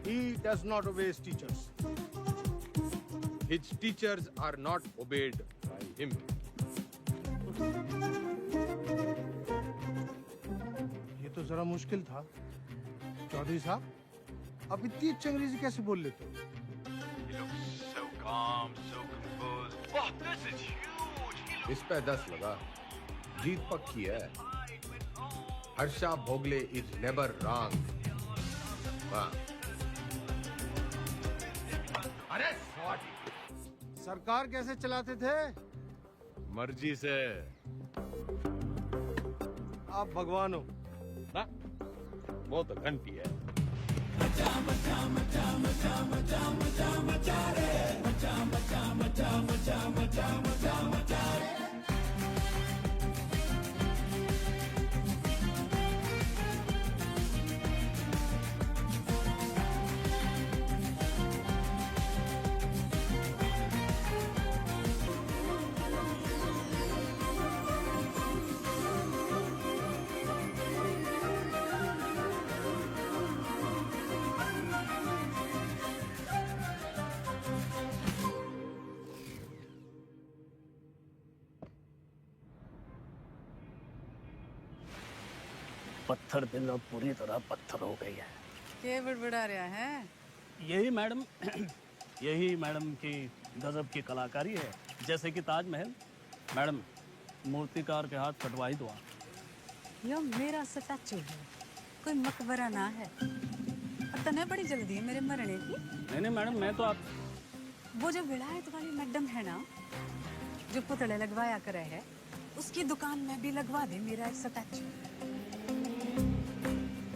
He does not obey his teachers. His teachers are not obeyed by him. ये तो जरा मुश्किल था। चौधरी साहब, आप इतनी अच्छी अंग्रेजी कैसे बोल लेते हो? So calm, so composed. Oh, this is huge. इस पे 10 लगा। जीत पक्की है। Harsha Bhogle is never wrong. वाह। अरे सरकार कैसे चलाते थे? मर्जी से। आप भगवान हो। ना, वो तो घंटी है। पत्थर दिल अब पूरी तरह पत्थर हो गई है। क्या बड़बड़ा रहा है? यही मैडम यही मैडम की गजब की कलाकारी है। जैसे कि ताजमहल, मैडम मूर्तिकार के हाथ कटवा ही दो। यह मेरा स्टैचू है, कोई मकबरा ना है। और तने बड़ी जल्दी है मेरे मरने की। नहीं नहीं मैडम, मैं तो आप वो जो विलायत वाली मैडम है ना, जो पुतले लगवाया करे है, उसकी दुकान में भी लगवा दे मेरा एक स्टैचू।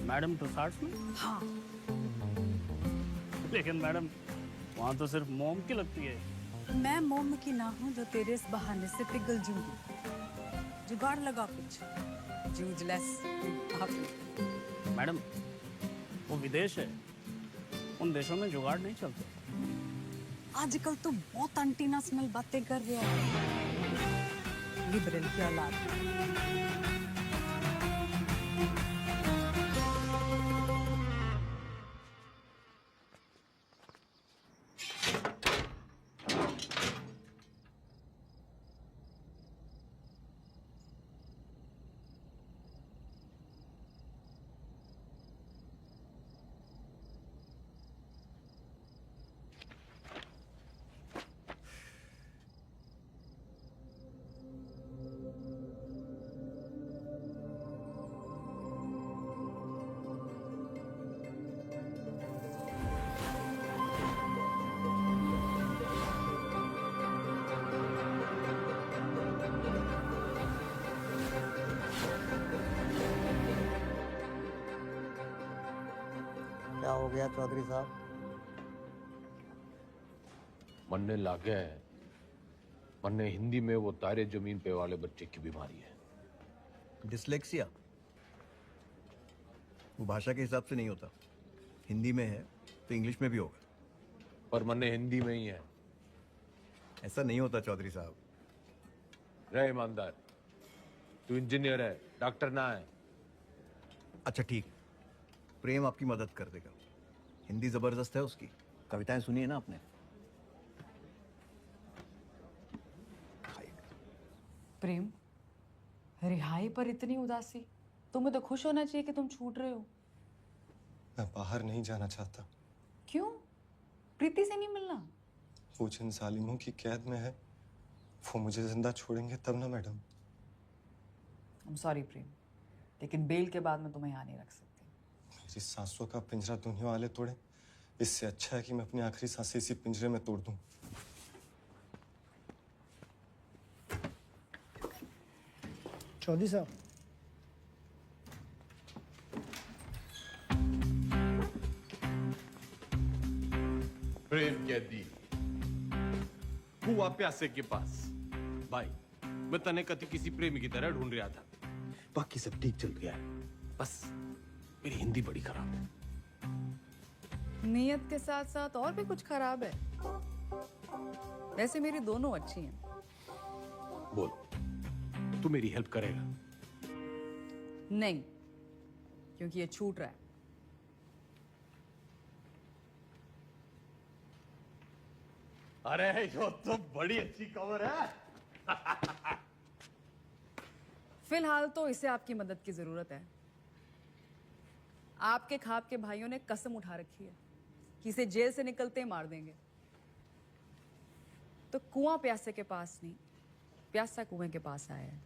मैडम टुसार्ट्स में? हाँ। लेकिन मैडम वहाँ तो सिर्फ मोम की लगती है। मैं मोम की ना हूँ जो तेरे इस बहाने से पिघल जूंगी। जुगाड़ लगा कुछ, जूझलेस। मैडम वो विदेश है, उन देशों में जुगाड़ नहीं चलते। आजकल तो बहुत एंटीनेशनल बातें कर रहे हैं, लिबरल की औलाद। हो गया चौधरी साहब? मरने लागे है। मरने हिंदी में वो तारे जमीन पे वाले बच्चे की बीमारी है। डिसलेक्सिया वो भाषा के हिसाब से नहीं होता। हिंदी में है तो इंग्लिश में भी होगा। पर मरने हिंदी में ही है। ऐसा नहीं होता चौधरी साहब। रहे ईमानदार, तू इंजीनियर है, डॉक्टर ना है। अच्छा ठीक, प्रेम आपकी मदद कर देगा। हिंदी जबरदस्त है उसकी। कविताएं सुनी है ना आपने? प्रेम, रिहाई पर इतनी उदासी? तुम्हें तो खुश होना चाहिए कि तुम छूट रहे हो। मैं बाहर नहीं जाना चाहता। क्यों? प्रीति से नहीं मिलना? वो जिन जालिमों की कैद में है वो मुझे जिंदा छोड़ेंगे तब ना मैडम। I'm sorry प्रेम, लेकिन बेल के बाद मैं तुम्हें यहाँ नहीं रख सकती। मेरी सांसों का पिंजरा दुनिया वाले तोड़े, इससे अच्छा है कि मैं अपनी आखिरी सांसें इसी पिंजरे में तोड़ दूं। चौधरी साहब, प्रेम कैदी हुआ प्यासे के पास। भाई मैं तने कति किसी प्रेमी की तरह ढूंढ रहा था। बाकी सब ठीक चल गया है, बस मेरी हिंदी बड़ी खराब है। नीयत के साथ साथ और भी कुछ खराब है। वैसे मेरी दोनों अच्छी हैं। बोल, तू मेरी हेल्प करेगा? नहीं, क्योंकि ये छूट रहा है। अरे यो तो बड़ी अच्छी खबर है। फिलहाल तो इसे आपकी मदद की जरूरत है। आपके खाप के भाइयों ने कसम उठा रखी है कि इसे जेल से निकलते ही मार देंगे। तो कुआं प्यासे के पास नहीं, प्यासा कुएं के पास आया है।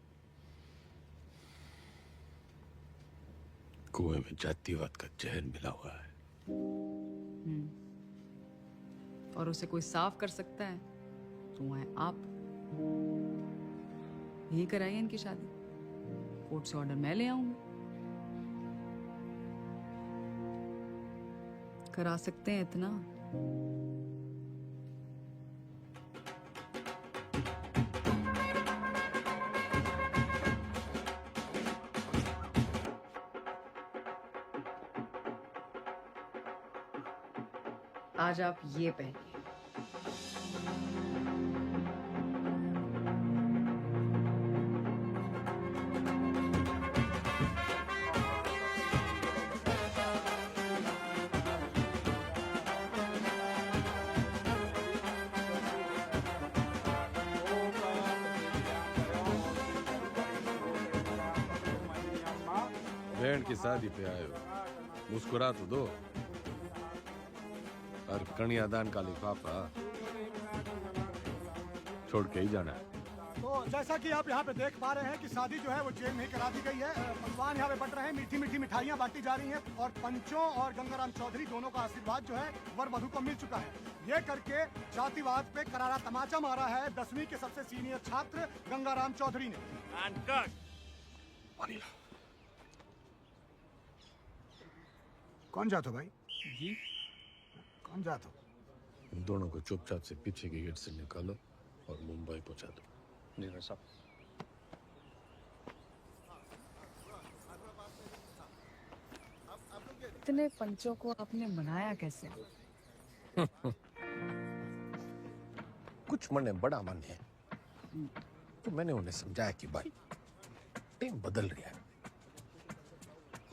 कुएं में जातिवाद का जहर मिला हुआ है। और उसे कोई साफ कर सकता है तो वो है आप। यही कराइए इनकी शादी। कोर्ट से ऑर्डर मैं ले आऊंगी। करा सकते हैं इतना? आज आप ये पहनिए। बहन की शादी पे आए हो, मुस्कुरा तो दो। और कन्यादान का लिफाफा छोड़ के ही जाना है। तो जैसा कि आप यहाँ पे देख पा रहे हैं कि शादी जो है वो जेल में ही करा दी गई है। पकवान यहाँ पे बट रहे हैं, मीठी मीठी मिठाइयाँ बांटी जा रही हैं और पंचों और गंगाराम चौधरी दोनों का आशीर्वाद जो है वर वधू को मिल चुका है। ये करके जातिवाद पे करारा तमाचा मारा है 10वीं के सबसे सीनियर छात्र गंगाराम चौधरी ने। कौन जातो भाई? जी कौन जातो? इन दोनों को चुपचाप से पीछे के गेट से निकालो और मुंबई पहुंचा दो। जी भाई साहब। इतने पंचों को आपने मनाया कैसे? कुछ मन बड़ा मन है तो मैंने उन्हें समझाया कि भाई टाइम बदल रहा है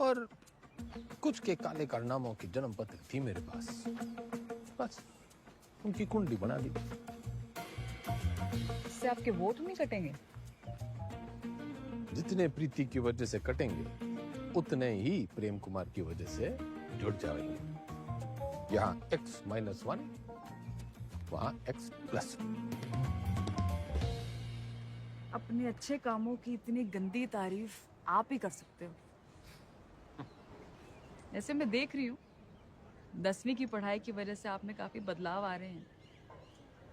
और कुछ के काले कारनामों की जन्म पत्र थी मेरे पास, बस उनकी कुंडली बना दी। इससे आपके वोट नहीं कटेंगे? जितने प्रीति की वजह से कटेंगे उतने ही प्रेम कुमार की वजह से जुड़ जाएंगे। यहाँ X-1, वहाँ X+1। अपने अच्छे कामों की इतनी गंदी तारीफ आप ही कर सकते हो। ऐसे मैं देख रही हूँ 10वीं की पढ़ाई की वजह से आप में काफी बदलाव आ रहे हैं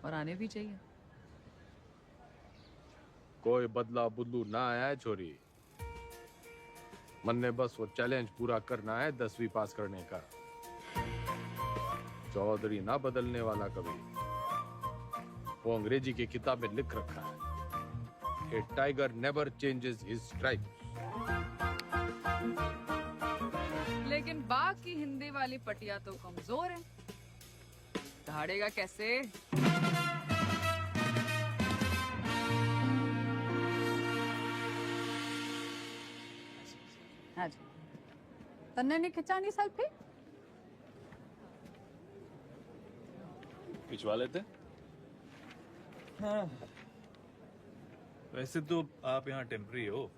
और आने भी चाहिए। कोई बदला बुदलू ना आया है छोरी। मन ने बस वो चैलेंज पूरा करना है 10वीं पास करने का। चौधरी ना बदलने वाला कभी। वो अंग्रेजी की किताब में लिख रखा है, a tiger never changes his stripe. लेकिन बाघ की हिंदी वाली पटिया तो कमजोर है, दहाड़ेगा कैसे? हाँ जी, तन्ने नहीं खिंचानी सेल्फी? खिंचवा लेते। हाँ, वैसे तो आप यहाँ टेम्पररी हो।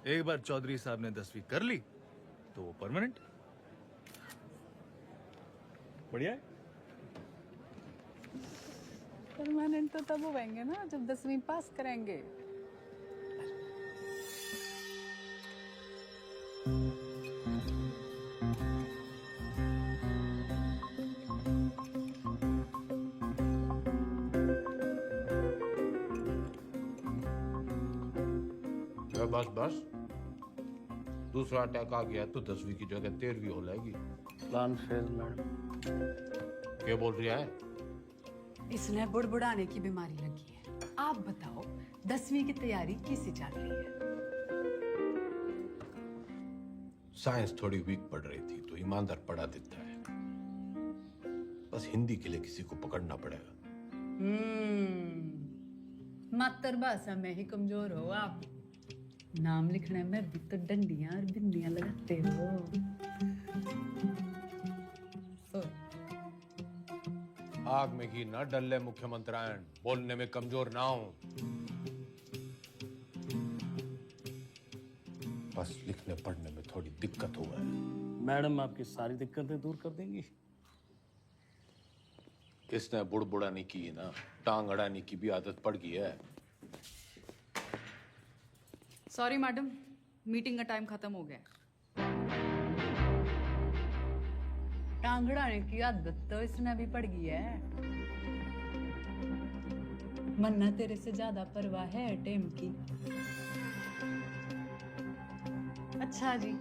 एक बार चौधरी साहब ने 10वीं कर ली तो वो परमानेंट। बढ़िया है। परमानेंट तो तब होंगे ना जब 10वीं पास करेंगे। बस बस, दूसरा अटैक आ गया तो 10वीं की जगह 13वीं हो जाएगी। Plan fail madam. क्या बोल रही है? इसने बुड़बुड़ाने की बीमारी लगी है। आप बताओ 10वीं की तैयारी कैसी चल रही है? साइंस थोड़ी वीक पड़ रही थी तो ईमानदार पढ़ा देता है। बस हिंदी के लिए किसी को पकड़ना पड़ेगा। मातृभाषा में ही कमजोर हो आप। नाम लिखने में भी तो डंडियां और बिंदियां लगाते हो। आग में घी न डल्ले मुख्यमंत्रियान, बोलने में कमजोर ना हो। बस लिखने पढ़ने में थोड़ी दिक्कत हुआ है। मैडम आपकी सारी दिक्कतें दूर कर देंगी। इसने बुड़बुड़ाने की ना, टांग अड़ाने की भी आदत पड़ गई है। सॉरी मैडम, मीटिंग का टाइम खत्म हो गया। टांगड़ाने की आदत तो इसने भी पड़ गई है। मन्ना तेरे से ज्यादा परवाह है टेम की। अच्छा जी,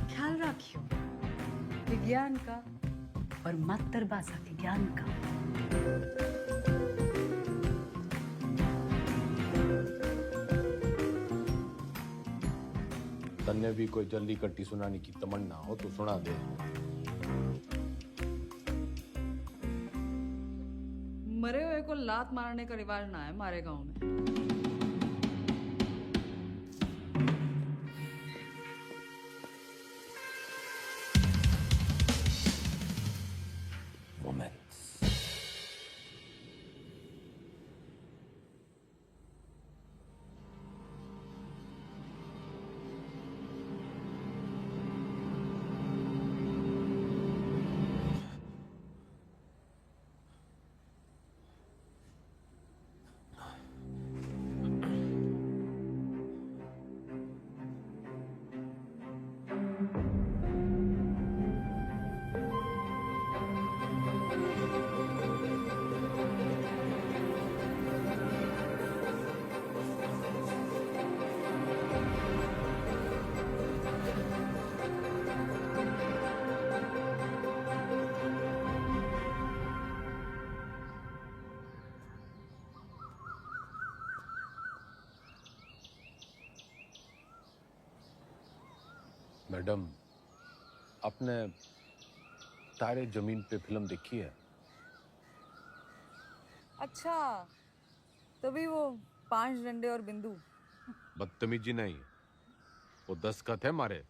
ख्याल रखियो विज्ञान का और मातृभाषा के ज्ञान का। तन्ने भी कोई जल्दी कट्टी सुनाने की तमन्ना हो तो सुना दे। मरे हुए को लात मारने का रिवाज ना है हमारे गांव में। मैडम, आपने तारे जमीन पे फिल्म देखी है? अच्छा, तभी वो 5 डंडे और बिंदु। बदतमीजी नहीं, वो दस्तखत है मारे।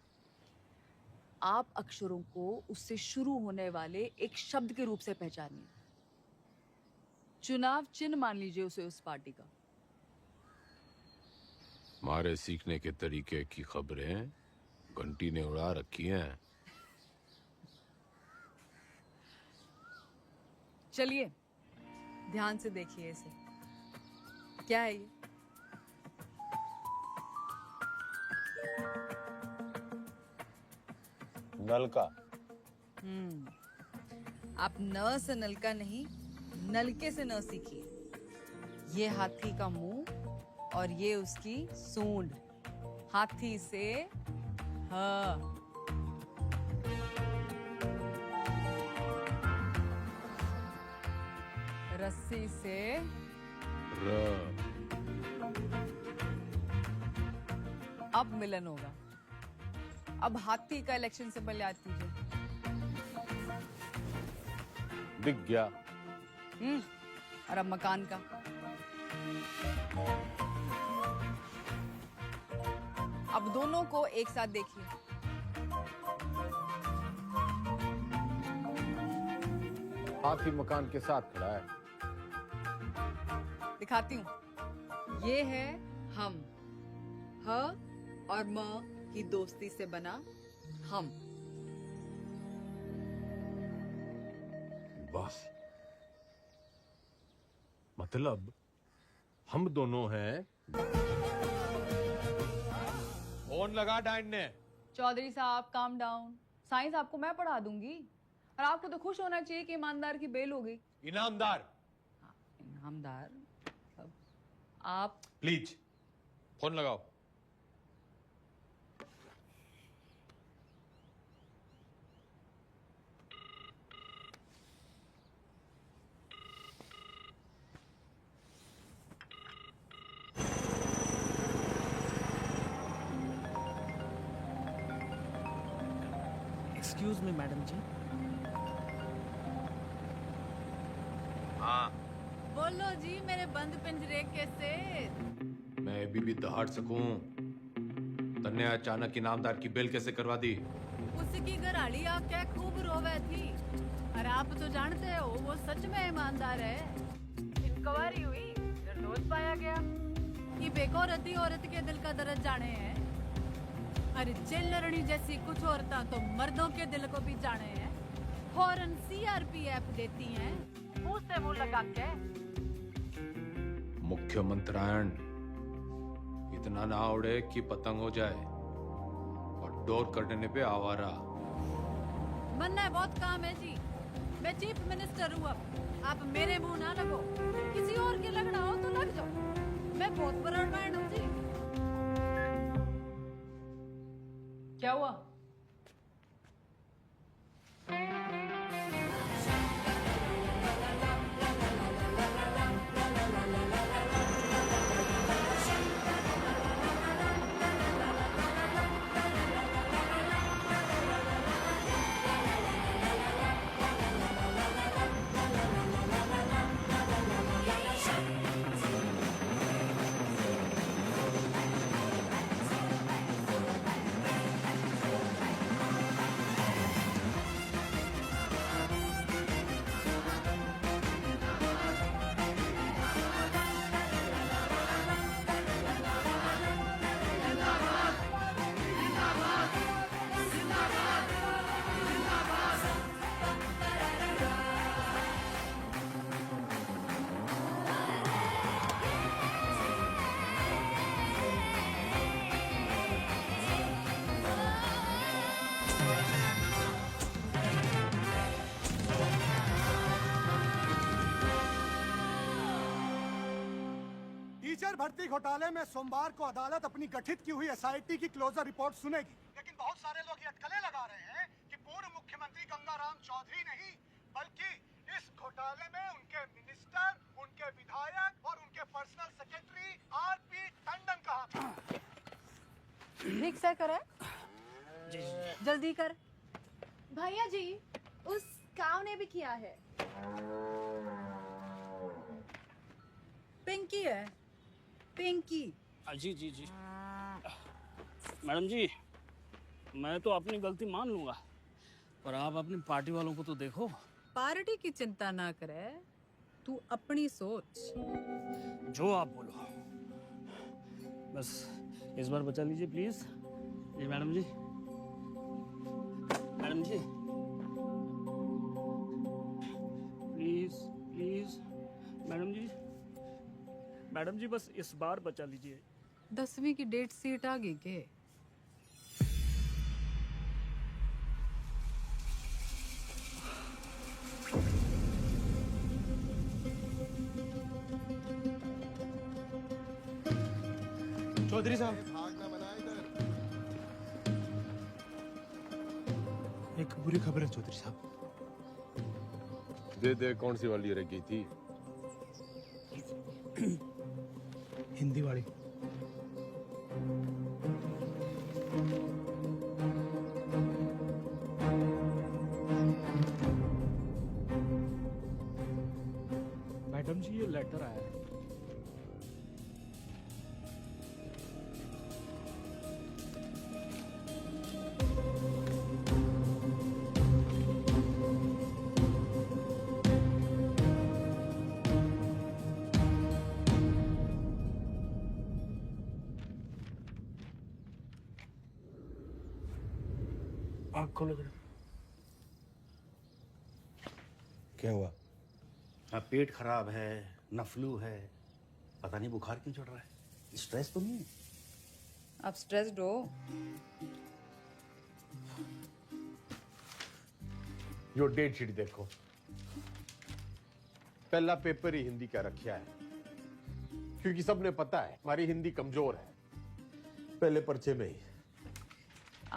आप अक्षरों को उससे शुरू होने वाले एक शब्द के रूप से पहचानिए। चुनाव चिन्ह मान लीजिए उसे उस पार्टी का। मारे सीखने के तरीके की खबरें घंटी ने उड़ा रखी हैं। चलिए ध्यान से देखिए इसे। क्या है ये? नलका। आप न से नलका नहीं, नलके से न सीखिए। ये हाथी का मुंह और ये उसकी सूंड। हाथी से ह, रस्सी से अब मिलन होगा। अब हाथी का इलेक्शन सिंबल याद कीजिए। दिख गया। और अब मकान का। अब दोनों को एक साथ देखिए। हाथी मकान के साथ खड़ा है। दिखाती हूँ। ये है हम, ह और म की दोस्ती से बना हम। बस मतलब हम दोनों हैं। फोन लगा डाइन ने। चौधरी साहब काम डाउन। साइंस आपको मैं पढ़ा दूंगी और आपको तो खुश होना चाहिए कि ईमानदार की बेल हो गई। इनामदार। इनामदार आप प्लीज फोन लगाओ। एक्सक्यूज मी मैडम जी। हाँ बोलो जी मेरे बंद पिंजरे के सेठ। मैं अभी भी दहाड़ सकूं। तन्ने अचानक इनामदार की बेल कैसे करवा दी? उसकी घराड़ी आके खूब रोवे थी और आप तो जानते हो वो सच में ईमानदार है। इंक्वायरी हुई, निर्दोष पाया गया। ये बेगौरती औरत के दिल का दर्द जाने हैं। अरे चिल्लरनी जैसी कुछ औरतां तो मर्दों के दिल को भी जाने हैं। फौरन सीआरपीएफ देती हैं मुंह से मुंह लगा के। मुख्यमंत्रायण इतना ना उड़े कि पतंग हो जाए और डोर कटने पे आवारा। मन्ना बहुत काम है जी। मैं चीफ मिनिस्टर हूँ। अब आप मेरे मुंह ना लगो। किसी और के लगना हो तो लग जाओ। मैं बहुत ब्रॉडमाइंड हूँ जी। क्या हुआ? टीचर भर्ती घोटाले में सोमवार को अदालत अपनी गठित की हुई एसआईटी की क्लोजर रिपोर्ट सुनेगी। लेकिन बहुत सारे लोग ये अटकलें लगा रहे हैं कि पूर्व मुख्यमंत्री गंगाराम चौधरी नहीं बल्कि इस घोटाले में उनके मिनिस्टर, उनके विधायक और उनके पर्सनल सेक्रेटरी आरपी टंडन का हाथ है। ठीक से करे। जल्दी कर। भैया जी उस काव ने भी किया है। पिंकी है। पिंकी। जी जी जी मैडम जी, मैं तो अपनी गलती मान लूंगा, पर आप अपनी पार्टी वालों को तो देखो। पार्टी की चिंता ना करे, तू अपनी सोच। जो आप बोलो, बस इस बार बचा लीजिए प्लीज। जी मैडम जी। मैडम जी प्लीज प्लीज। मैडम जी, मैडम जी बस इस बार बचा लीजिए। 10वीं की डेट सीट आ गई के? चौधरी साहब, एक बुरी खबर है चौधरी साहब। दे कौन सी वाली रह गई थी? हिंदी वाली। मैडम जी ये लेटर आया है। आँख खोलो जरा। क्या हुआ? हाँ, पेट खराब है, न फ्लू है, पता नहीं बुखार क्यों चढ़ रहा है। स्ट्रेस तो नहीं है? आप स्ट्रेस्ड हो? यो डेट शीट देखो, पहला पेपर ही हिंदी का रखा है, क्योंकि सबने पता है हमारी हिंदी कमजोर है। पहले पर्चे में ही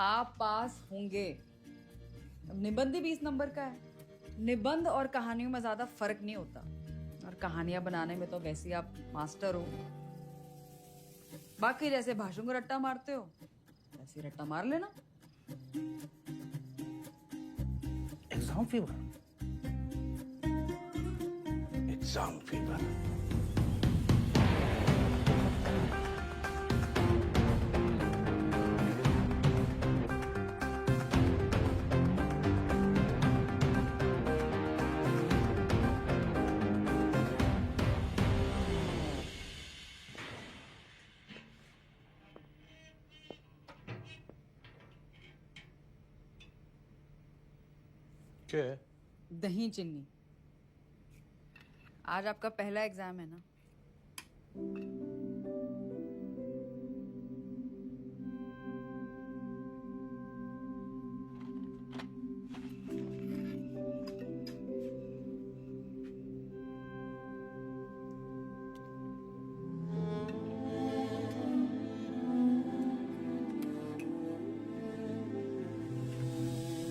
आप पास होंगे। अब निबंध ही 20 नंबर का है। निबंध और कहानियों में ज्यादा फर्क नहीं होता, और कहानियां बनाने में तो वैसे ही आप मास्टर हो। बाकी जैसे भाषण को रट्टा मारते हो वैसे ही रट्टा मार लेना। Exam fever. Exam fever. क्या है? दही चिन्नी। आज आपका पहला एग्जाम है ना?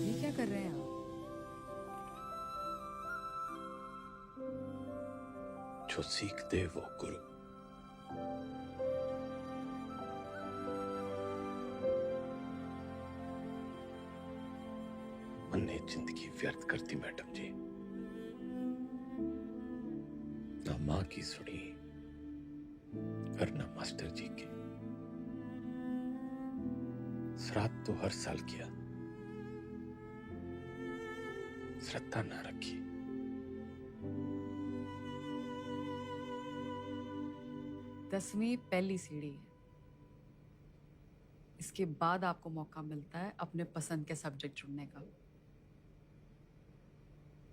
ये क्या कर रहे हैं आप? जो सीख दे वो गुरु। मैंने जिंदगी व्यर्थ कर दी मैडम जी, ना माँ की सुनी और ना मास्टर जी की। श्राद्ध तो हर साल किया, श्रद्धा ना रखी। दसवीं पहली सीढ़ी है। इसके बाद आपको मौका मिलता है अपने पसंद के सब्जेक्ट चुनने का।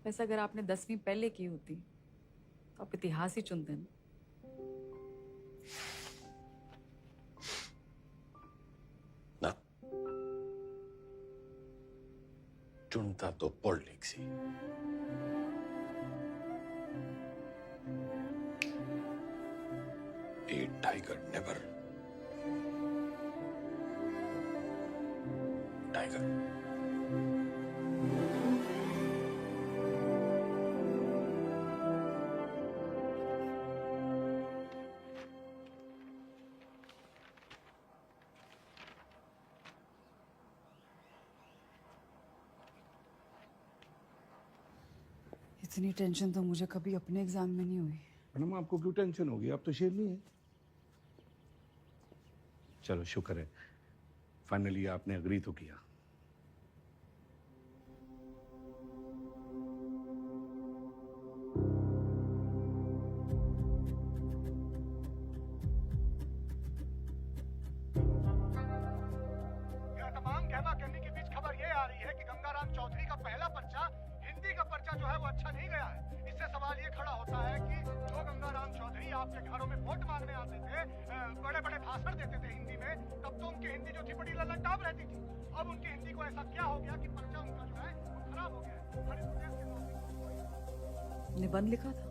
वैसे अगर आपने 10वीं पहले की होती तो आप इतिहास ही चुनते ना। ना, चुनता तो politics he. A tiger never. Tiger. इतनी टेंशन तो मुझे कभी अपने एग्जाम में नहीं हुई। मैडम आपको क्यों टेंशन होगी? आप तो शेरनी है। चलो शुक्र है, फाइनली आपने अग्री तो किया। यह तमाम कहमा कहनी के बीच खबर ये आ रही है कि गंगाराम चौधरी का पहला पर्चा, हिंदी का पर्चा जो है वो अच्छा नहीं गया है। इससे सवाल ये खड़ा होता है कि जो गंगाराम चौधरी आपके घरों में वोट मांगने आते थे, बड़े बड़े भाषण देते थे हिंदी में, तब तो उनकी हिंदी जो थी बड़ी लल्लटाप रहती थी। अब उनकी हिंदी को ऐसा क्या हो गया कि पर्चा उनका जो है वो खराब हो गया है। हर इस प्रदेश के निबंध लिखा था।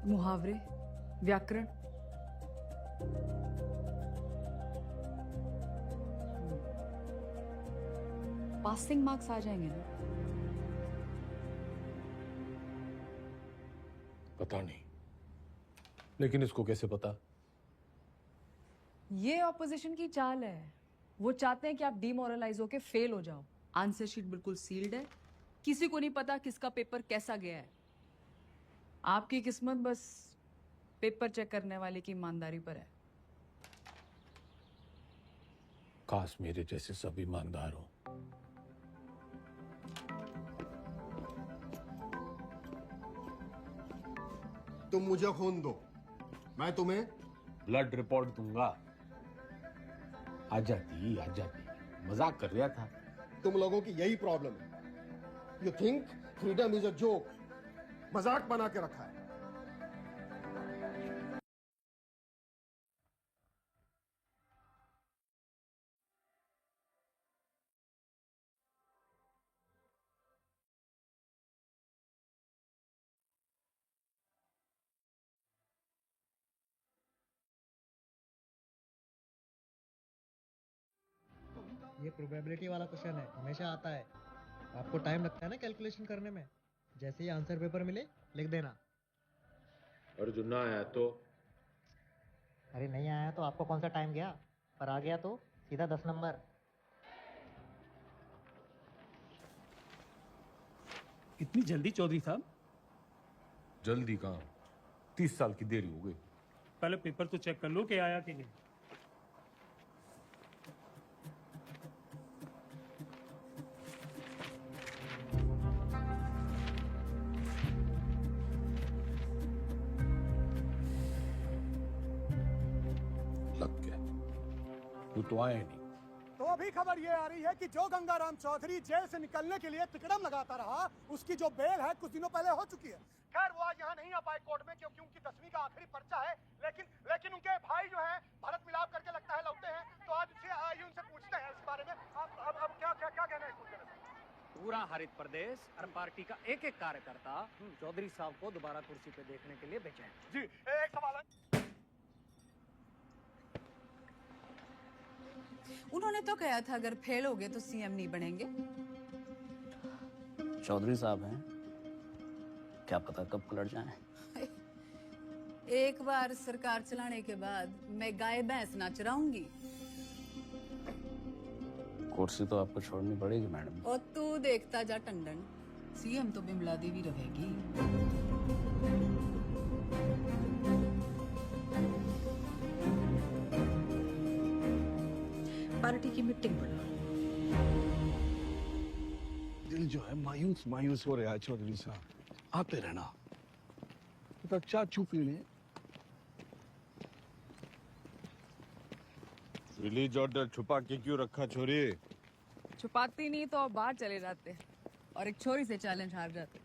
मुहावरे, व्याकरण, पासिंग मार्क्स आ जाएंगे ना। पता नहीं, लेकिन इसको कैसे पता? ये ऑपोजिशन की चाल है। वो चाहते हैं कि आप डिमोरलाइज होके फेल हो जाओ। आंसर शीट बिल्कुल सील्ड है, किसी को नहीं पता किसका पेपर कैसा गया है। आपकी किस्मत बस पेपर चेक करने वाले की ईमानदारी पर है। काश मेरे जैसे सब ईमानदार हो। तुम मुझे खून दो, मैं तुम्हें ब्लड रिपोर्ट दूंगा। आ जाती, मजाक कर रहा था। तुम लोगों की यही प्रॉब्लम है। You think freedom is a joke, मजाक बना के रखा है। ये प्रोबेबिलिटी वाला क्वेश्चन है, हमेशा आता है। आपको टाइम लगता है ना कैलकुलेशन करने में। जैसे ही आंसर पेपर मिले लिख देना। और जो ना आया तो? अरे नहीं आया तो आपको कौन सा टाइम गया, पर आ गया तो सीधा 10 नंबर। इतनी जल्दी चौधरी साहब? जल्दी कहाँ, 30 साल की देरी हो गई। पहले पेपर तो चेक कर लो कि आया कि नहीं। लग गया, तू तो आया नहीं। तो अभी खबर ये आ रही है कि जो गंगाराम चौधरी जेल से निकलने के लिए तिकड़म लगाता रहा, उसकी जो बेल है कुछ दिनों पहले हो चुकी है। खैर वो आज यहाँ नहीं आ पाए कोर्ट में, क्योंकि उनकी 10वीं का आखिरी पर्चा है। लेकिन उनके भाई जो हैं भरत मिलाप करके लगता है लौटे हैं। तो आज आइए उनसे पूछते हैं इस बारे में। अब क्या कहना है इस मुद्दे में? पूरा हरित प्रदेश और पार्टी का एक एक कार्यकर्ता चौधरी साहब को दोबारा कुर्सी पे देखने के लिए बेचैन। जी एक सवाल है। उन्होंने तो कहा था अगर फेल हो गए तो सीएम नहीं बनेंगे। चौधरी साहब हैं, क्या पता कब पलट जाएं। एक बार सरकार चलाने के बाद मैं गाय भैंस ना चराऊंगी। कुर्सी तो आपको छोड़नी पड़ेगी मैडम। और तू देखता जा टंडन, सीएम तो बिमला देवी रहेगी। पार्टी की मीटिंग बुला। दिल जो है मायूस मायूस हो रहा है चौधरी साहब, आते रहना। तो चाय चू पी लें। रिलीज ऑर्डर छुपा के क्यों रखा छोरी? छुपाती नहीं तो आप बाहर चले जाते और एक छोरी से चैलेंज हार जाते।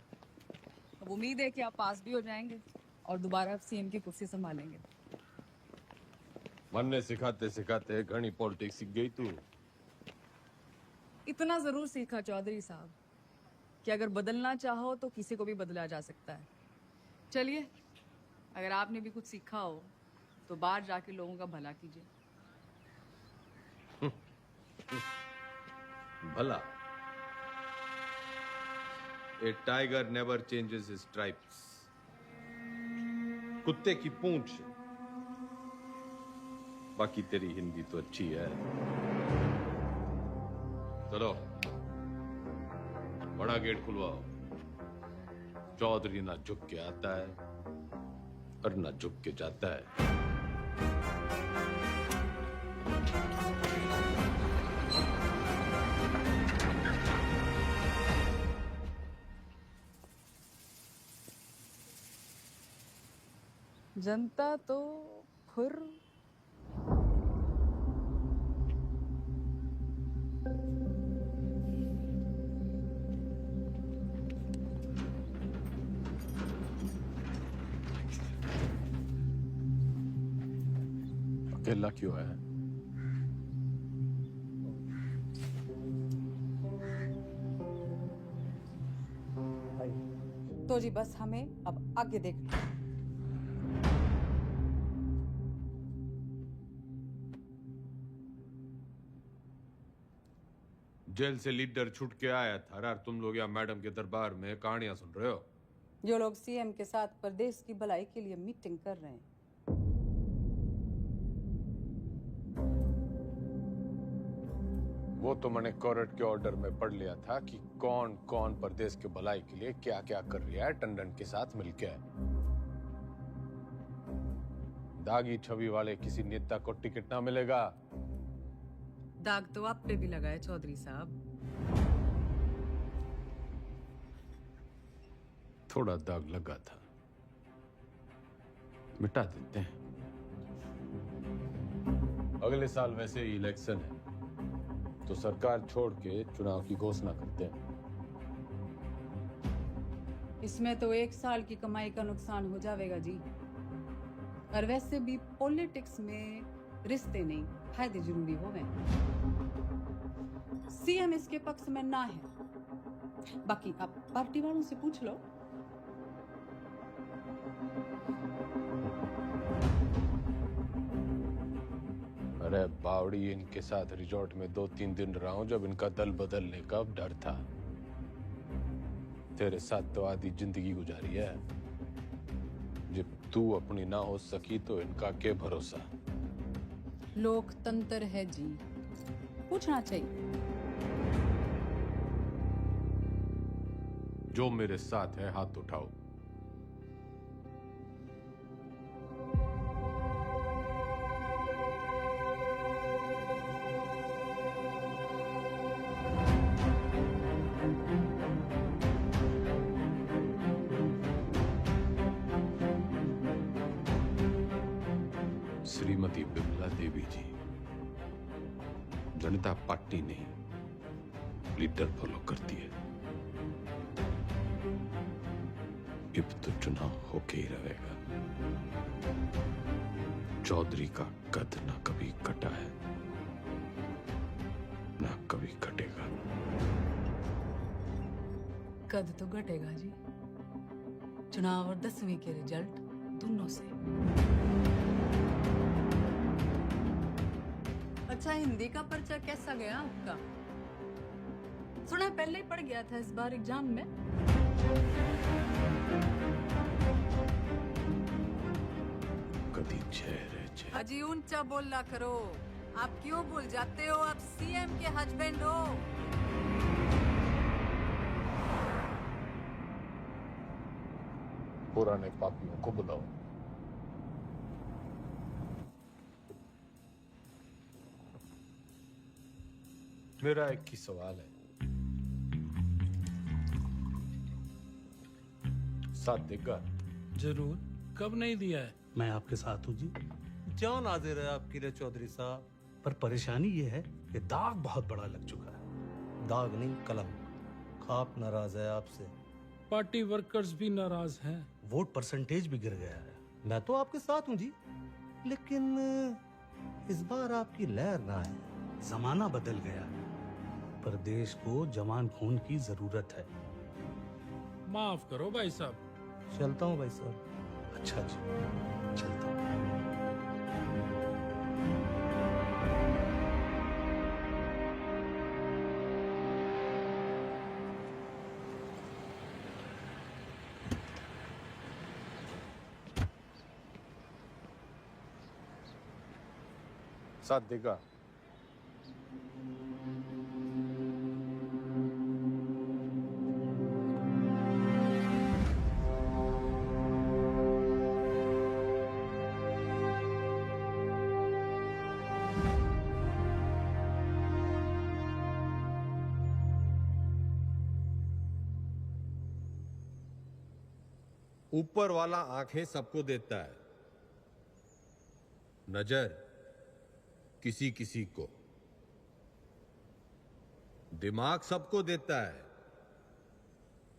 अब उम्मीद है कि आप पास भी हो जाएंगे और दोबारा सीएम की कुर्सी संभालेंगे। मन ने सिखाते सिखाते घनी पॉलिटिक्स सीख गई तू। इतना जरूर सीखा चौधरी साहब कि अगर बदलना चाहो तो किसी को भी बदला जा सकता है। चलिए, अगर आपने भी कुछ सीखा हो तो बाहर जाके लोगों का भला कीजिए। भला? A tiger never changes his stripes. कुत्ते की पूंछ। बाकी तेरी हिंदी तो अच्छी है। चलो बड़ा गेट खुलवाओ। चौधरी ना झुक के आता है और ना झुक के जाता है। जनता तो खुर अकेला क्यों है? तो जी बस हमें अब आगे देखना। जेल से लीडर छूट के आया था और तुम लोग यहाँ मैडम के दरबार में कहानियां सुन रहे हो। जो लोग सीएम के साथ प्रदेश की भलाई के लिए मीटिंग कर रहे हैं। वो तो मैंने कोर्ट के ऑर्डर में पढ़ लिया था कि कौन कौन प्रदेश के भलाई के लिए क्या क्या कर रहा है टंडन के साथ मिलकर। दागी छवि वाले किसी नेता को टिकट ना मिलेगा। दाग तो आप पे भी लगा है चौधरी साहब। थोड़ा दाग लगा था, मिटा देते हैं। अगले साल वैसे ही इलेक्शन है तो सरकार छोड़ के चुनाव की घोषणा करते हैं। इसमें तो 1 साल की कमाई का नुकसान हो जाएगा जी। और वैसे भी पॉलिटिक्स में रिश्ते नहीं, फायदे जरूरी हो गए। सीएम इसके पक्ष में ना है, बाकी आप पार्टी वालों से पूछ लो। अरे बावड़ी, इनके साथ रिजॉर्ट में 2-3 दिन रहा हूं जब इनका दल बदलने का डर था। तेरे साथ तो आधी जिंदगी गुजारी है। जब तू अपनी ना हो सकी तो इनका क्या भरोसा। लोकतंत्र है जी, पूछना चाहिए। जो मेरे साथ है हाथ उठाओ। श्रीमती बिमला देवी जी, जनता पार्टी नहीं लीडर फॉलो करती है। अब तो चुनाव होके ही रहेगा। चौधरी का कद ना कभी कटा है ना कभी कटेगा। कद तो घटेगा जी, चुनाव और 10वीं के रिजल्ट दोनों से। अच्छा, हिंदी का पर्चा कैसा गया आपका? सुना पहले ही पड़ गया था इस बार एग्जाम में। कभी चेहरे अजी ऊंचा बोलना करो। आप क्यों भूल जाते हो आप सीएम के हस्बैंड हो? पुराने पापियों को बुलाओ। मेरा एक ही सवाल है, साथ देगा? जरूर, कब नहीं दिया है? मैं आपके साथ हूँ जी। जान हाजिर है आपके लिए चौधरी साहब। पर परेशानी ये है कि दाग बहुत बड़ा लग चुका है। दाग नहीं, कलम। खाप नाराज है आपसे। पार्टी वर्कर्स भी नाराज हैं। वोट परसेंटेज भी गिर गया है। मैं तो आपके साथ हूँ जी, लेकिन इस बार आपकी लहर ना है। जमाना बदल गया है, पर देश को जवान खून की जरूरत है। माफ करो भाई साहब। चलता हूँ भाई साहब। अच्छा जी, चलता हूँ। साथ देगा? ऊपर वाला आंखें सबको देता है, नजर किसी किसी को, दिमाग सबको देता है,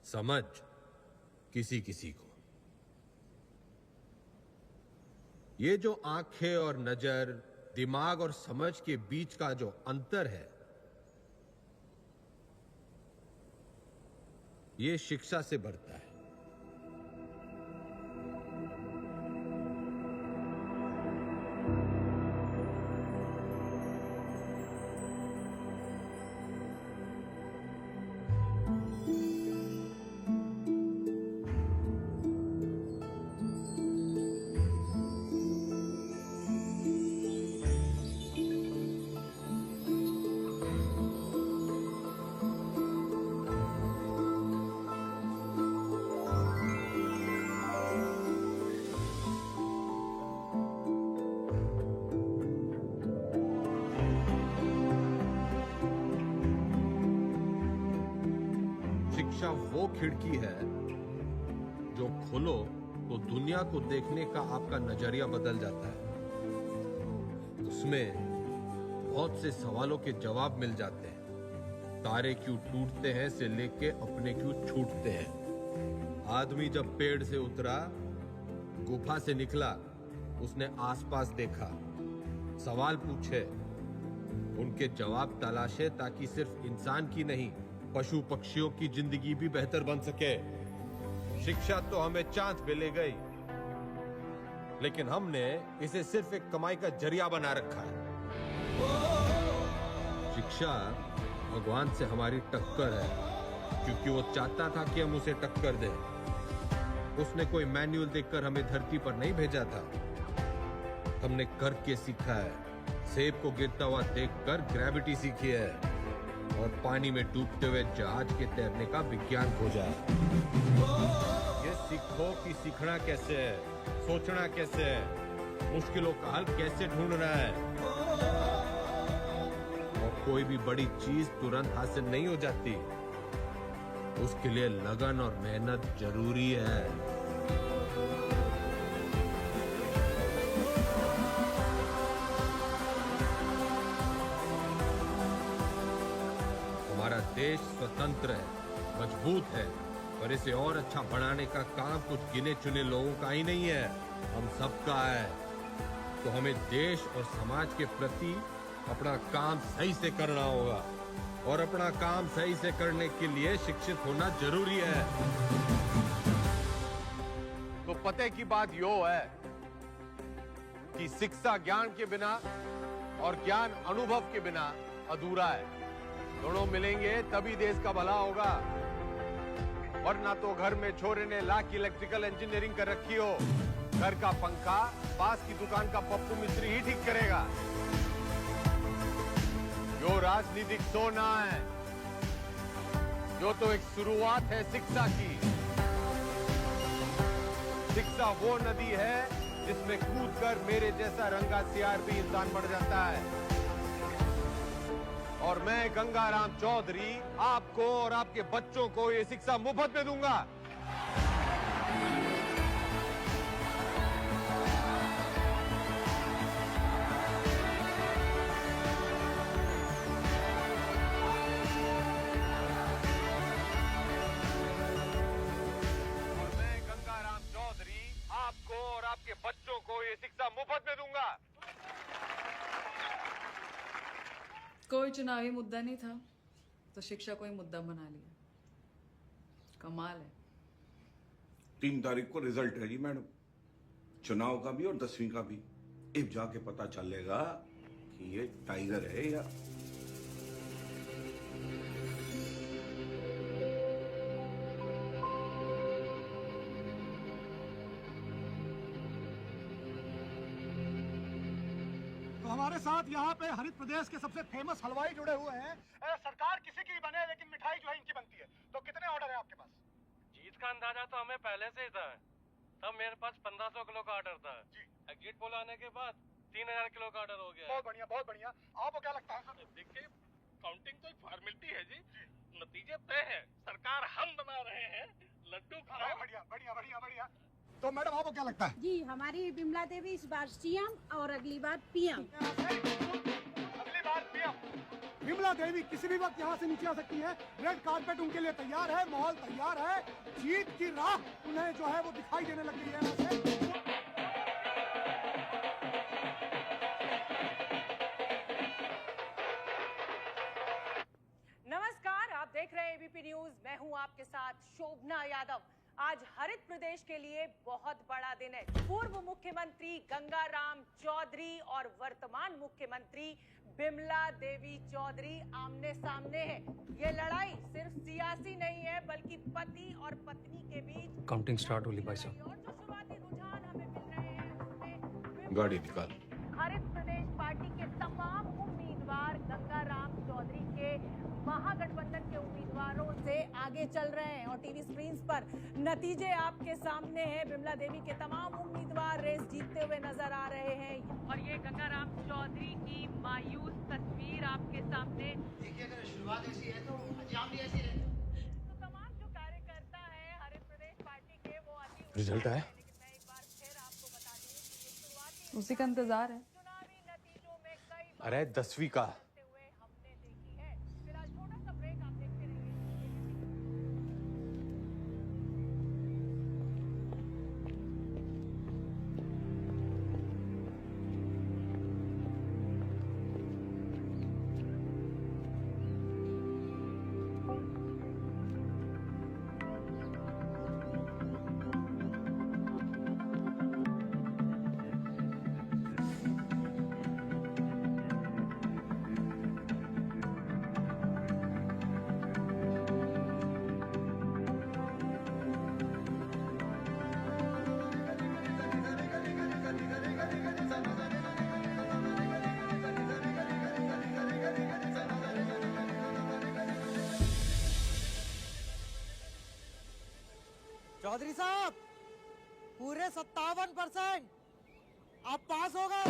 समझ किसी किसी को। ये जो आंखें और नजर, दिमाग और समझ के बीच का जो अंतर है, ये शिक्षा से बढ़ता है। शिक्षा वो खिड़की है जो खोलो तो दुनिया को देखने का आपका नजरिया बदल जाता है। उसमें बहुत से सवालों के जवाब मिल जाते हैं। तारे क्यों टूटते हैं से लेके अपने क्यों छूटते हैं। आदमी जब पेड़ से उतरा, गुफा से निकला, उसने आसपास देखा, सवाल पूछे, उनके जवाब तलाशे ताकि सिर्फ इंसान की नहीं, पशु पक्षियों की जिंदगी भी बेहतर बन सके। शिक्षा तो हमें चांद पे ले गई, लेकिन हमने इसे सिर्फ एक कमाई का जरिया बना रखा है। शिक्षा भगवान से हमारी टक्कर है, क्योंकि वो चाहता था कि हम उसे टक्कर दें। उसने कोई मैनुअल देखकर हमें धरती पर नहीं भेजा था, हमने करके सीखा है। सेब को गिरता हुआ देखकर ग्रेविटी सीखी है और पानी में डूबते हुए जहाज के तैरने का विज्ञान खोजा है। ये सीखो कि सीखना कैसे है, सोचना कैसे है, मुश्किलों का हल कैसे ढूंढना है। और कोई भी बड़ी चीज तुरंत हासिल नहीं हो जाती, उसके लिए लगन और मेहनत जरूरी है। हमारा देश स्वतंत्र है, मजबूत है, पर इसे और अच्छा बनाने का काम कुछ गिने चुने लोगों का ही नहीं है, हम सबका है। तो हमें देश और समाज के प्रति अपना काम सही से करना होगा, और अपना काम सही से करने के लिए शिक्षित होना जरूरी है। तो पते की बात यो है कि शिक्षा ज्ञान के बिना और ज्ञान अनुभव के बिना अधूरा है। दोनों मिलेंगे तभी देश का भला होगा, वरना तो घर में छोरे ने लाख इलेक्ट्रिकल इंजीनियरिंग कर रखी हो, घर का पंखा पास की दुकान का पप्पू मिस्त्री ही ठीक करेगा। जो राजनीतिक सोना है, जो तो एक शुरुआत है शिक्षा की। शिक्षा वो नदी है जिसमें कूदकर मेरे जैसा रंगा सियार भी इंसान बन जाता है। और मैं गंगाराम चौधरी आपको और आपके बच्चों को ये शिक्षा मुफ्त में दूंगा। और मैं गंगाराम चौधरी आपको और आपके बच्चों को ये शिक्षा मुफ्त में दूंगा। कोई चुनावी मुद्दा नहीं था तो शिक्षा को ही मुद्दा बना लिया। कमाल है। 3 तारीख को रिजल्ट है जी मैडम, चुनाव का भी और 10वीं का भी। अब जाके पता चलेगा कि ये टाइगर है या हमारे साथ यहाँ पे हरित प्रदेश के सबसे फेमस हलवाई जुड़े हुए हैं। सरकार किसी की बने लेकिन मिठाई जो है इनकी बनती है। तो कितने ऑर्डर है आपके पास? जीत का अंदाजा तो हमें पहले से ही था। तब मेरे पास 1500 किलो का ऑर्डर था जी। एग्जिट पोल आने के बाद 3000 किलो का ऑर्डर हो गया। बहुत बढ़िया, बहुत बढ़िया। आपको क्या लगता है? देखिए, काउंटिंग तो फॉर्मेलिटी है जी, नतीजे तय है। सरकार हम बना रहे हैं, लड्डू खाओ। बढ़िया बढ़िया बढ़िया बढ़िया। तो मैडम आपको क्या लगता है? जी, हमारी बिमला देवी इस बार सीएम और अगली बार पीएम। अगली बार पीएम। बिमला देवी किसी भी वक्त यहाँ से नीचे आ सकती है। रेड कार्पेट उनके लिए तैयार है, माहौल तैयार है। जीत की राह उन्हें जो है वो दिखाई देने लग गई है यहाँ से। नमस्कार, आप देख रहे हैं एबीपी न्यूज। मैं हूं आपके साथ शोभना यादव। आज हरित प्रदेश के लिए बहुत बड़ा दिन है। पूर्व मुख्यमंत्री गंगाराम चौधरी और वर्तमान मुख्यमंत्री बिमला देवी चौधरी आमने सामने हैं। ये लड़ाई सिर्फ सियासी नहीं है, बल्कि पति और पत्नी के बीच। काउंटिंग स्टार्ट होली भाई साहब। और जो शुरुआती रुझान हमें मिल रहे हैं उसमें गाड़ी निकाल। हरित प्रदेश पार्टी के तमाम उम्मीदवार गंगाराम चौधरी के महागठबंधन के उम्मीदवारों से आगे चल रहे हैं और टीवी स्क्रीन पर नतीजे आपके सामने हैं। बिमला देवी के तमाम उम्मीदवार रेस जीतते हुए नजर आ रहे हैं और ये गंगाराम चौधरी की मायूस तस्वीर आपके सामने। देखिए, अगर शुरुआत ऐसी है तो अंजाम भी ऐसी है। तो तमाम जो रिजल्ट आया? उसी का इंतजार है। अरे 10वीं का। चौधरी साहब, पूरे 57% आप पास हो गए।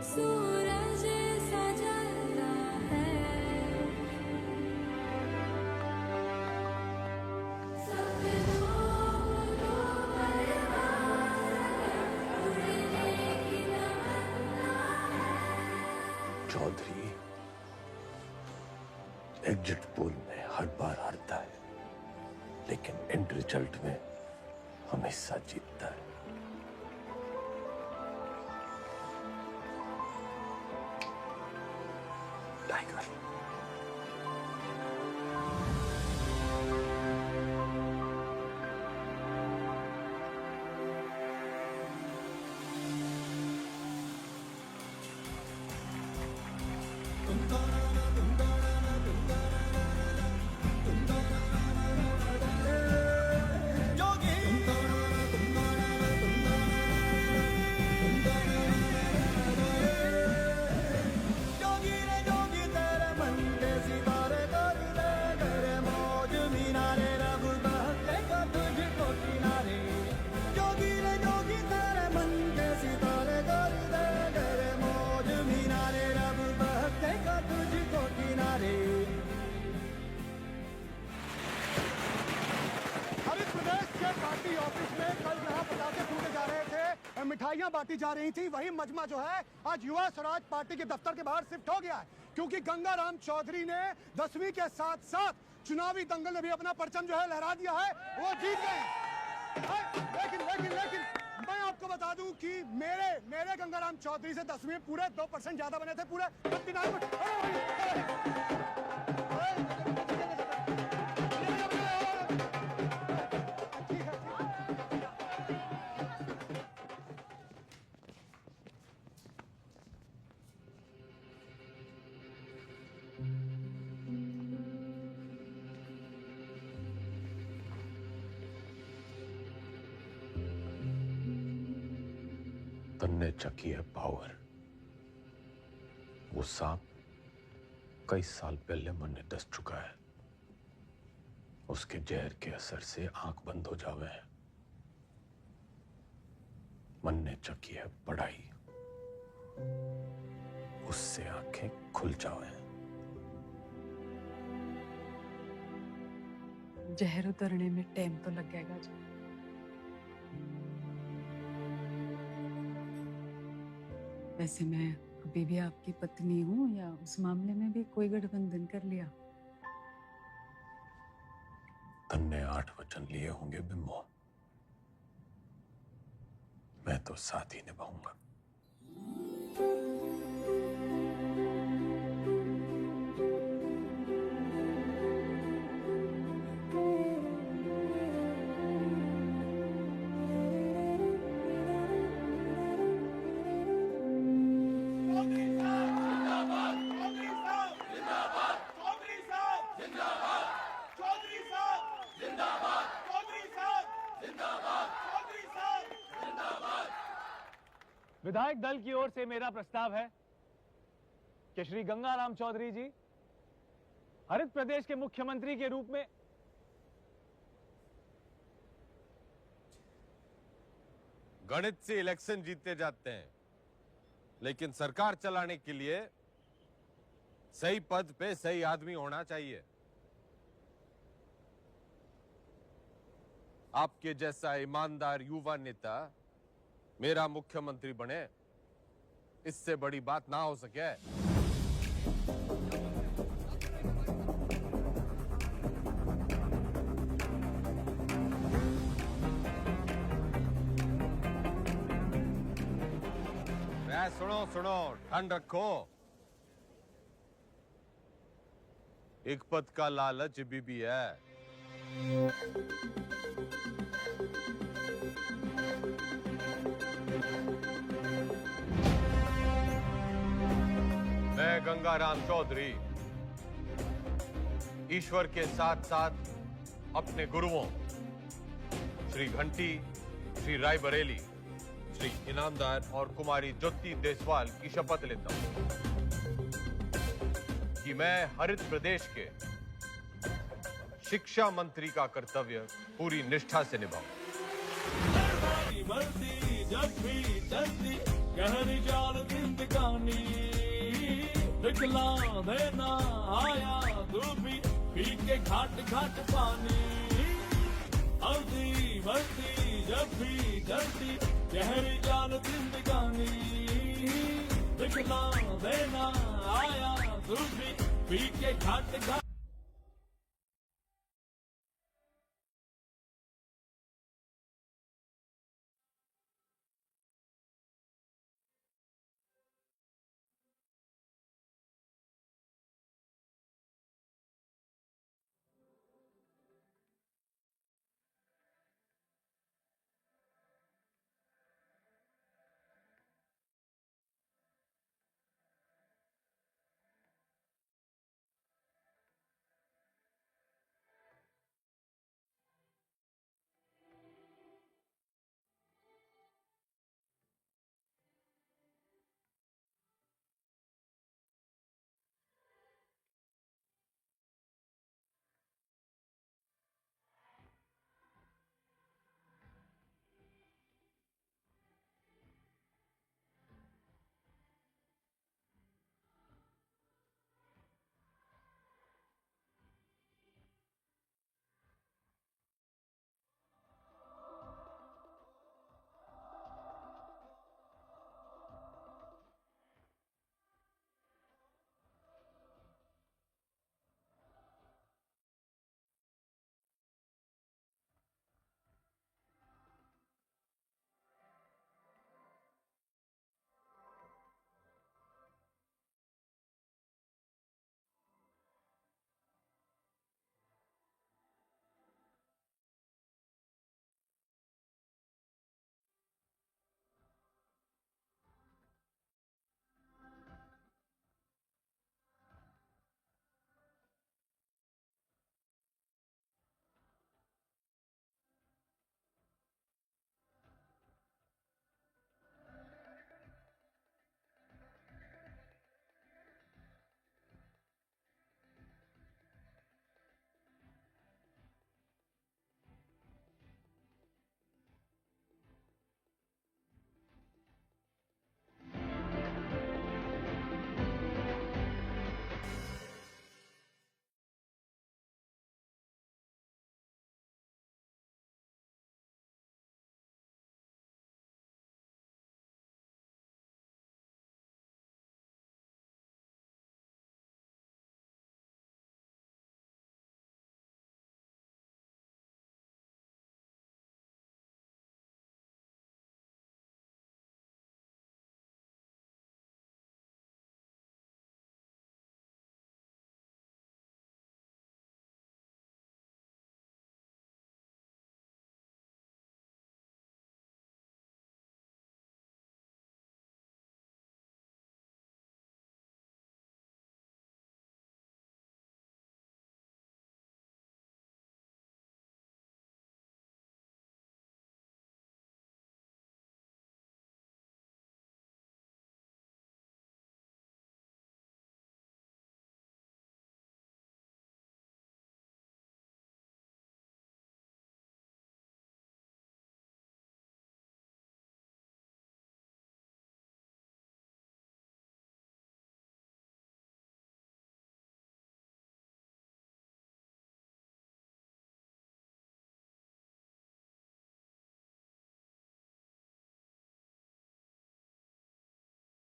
सूरज सजता है, चौधरी एग्जिट पोल में हर बार हारता है, लेकिन एंड रिजल्ट में हमेशा जीतता है। टाइगर। हरित प्रदेश के पार्टी ऑफिस में कल जहां पटाखे फूटे जा रहे थे, मिठाइयां बांटी जा रही थी, वही मजमा जो है आज युवा स्वराज पार्टी के दफ्तर के बाहर शिफ्ट हो गया है, क्योंकि गंगाराम चौधरी ने 10वीं के साथ साथ चुनावी दंगल में भी अपना परचम जो है लहरा दिया है, वो जीत गए। लेकिन मैं आपको बता दूं कि मेरे गंगाराम चौधरी से 10वीं पूरे 2% ज्यादा बने थे, पूरे 59%। तन्ने चकी है पावर। वो सांप कई साल पहले मन ने डस चुका है। उसके जहर के असर से आंख बंद हो जावे है। मन ने चकी है पढ़ाई, उससे आंखें खुल जावे। जहर उतरने में टाइम तो लगेगा जी। वैसे मैं अभी भी आपकी पत्नी हूँ, या उस मामले में भी कोई गठबंधन कर लिया? तन्ने 8 वचन लिए होंगे बिम्बो, मैं तो साथ ही निभाऊंगा। विधायक दल की ओर से मेरा प्रस्ताव है कि श्री गंगाराम चौधरी जी हरित प्रदेश के मुख्यमंत्री के रूप में गणित से इलेक्शन जीते जाते हैं, लेकिन सरकार चलाने के लिए सही पद पे सही आदमी होना चाहिए। आपके जैसा ईमानदार युवा नेता मेरा मुख्यमंत्री बने, इससे बड़ी बात ना हो सके। सुनो सुनो, ठंड रखो। एक पद का लालच भी है। मैं गंगाराम चौधरी ईश्वर के साथ साथ अपने गुरुओं श्री घंटी, श्री रायबरेली, श्री इनामदार और कुमारी ज्योति देसवाल की शपथ लेता हूं कि मैं हरित प्रदेश के शिक्षा मंत्री का कर्तव्य पूरी निष्ठा से निभाऊं। जब भी चलती गहरी जाल जिंदगानी, दिखला देना आया तू भी पी के घाट घाट पानी। हल्दी बढ़ती जब भी चलती गहरी जाल जिंदगानी, दिखला देना आया तू भी पी के घाट घाट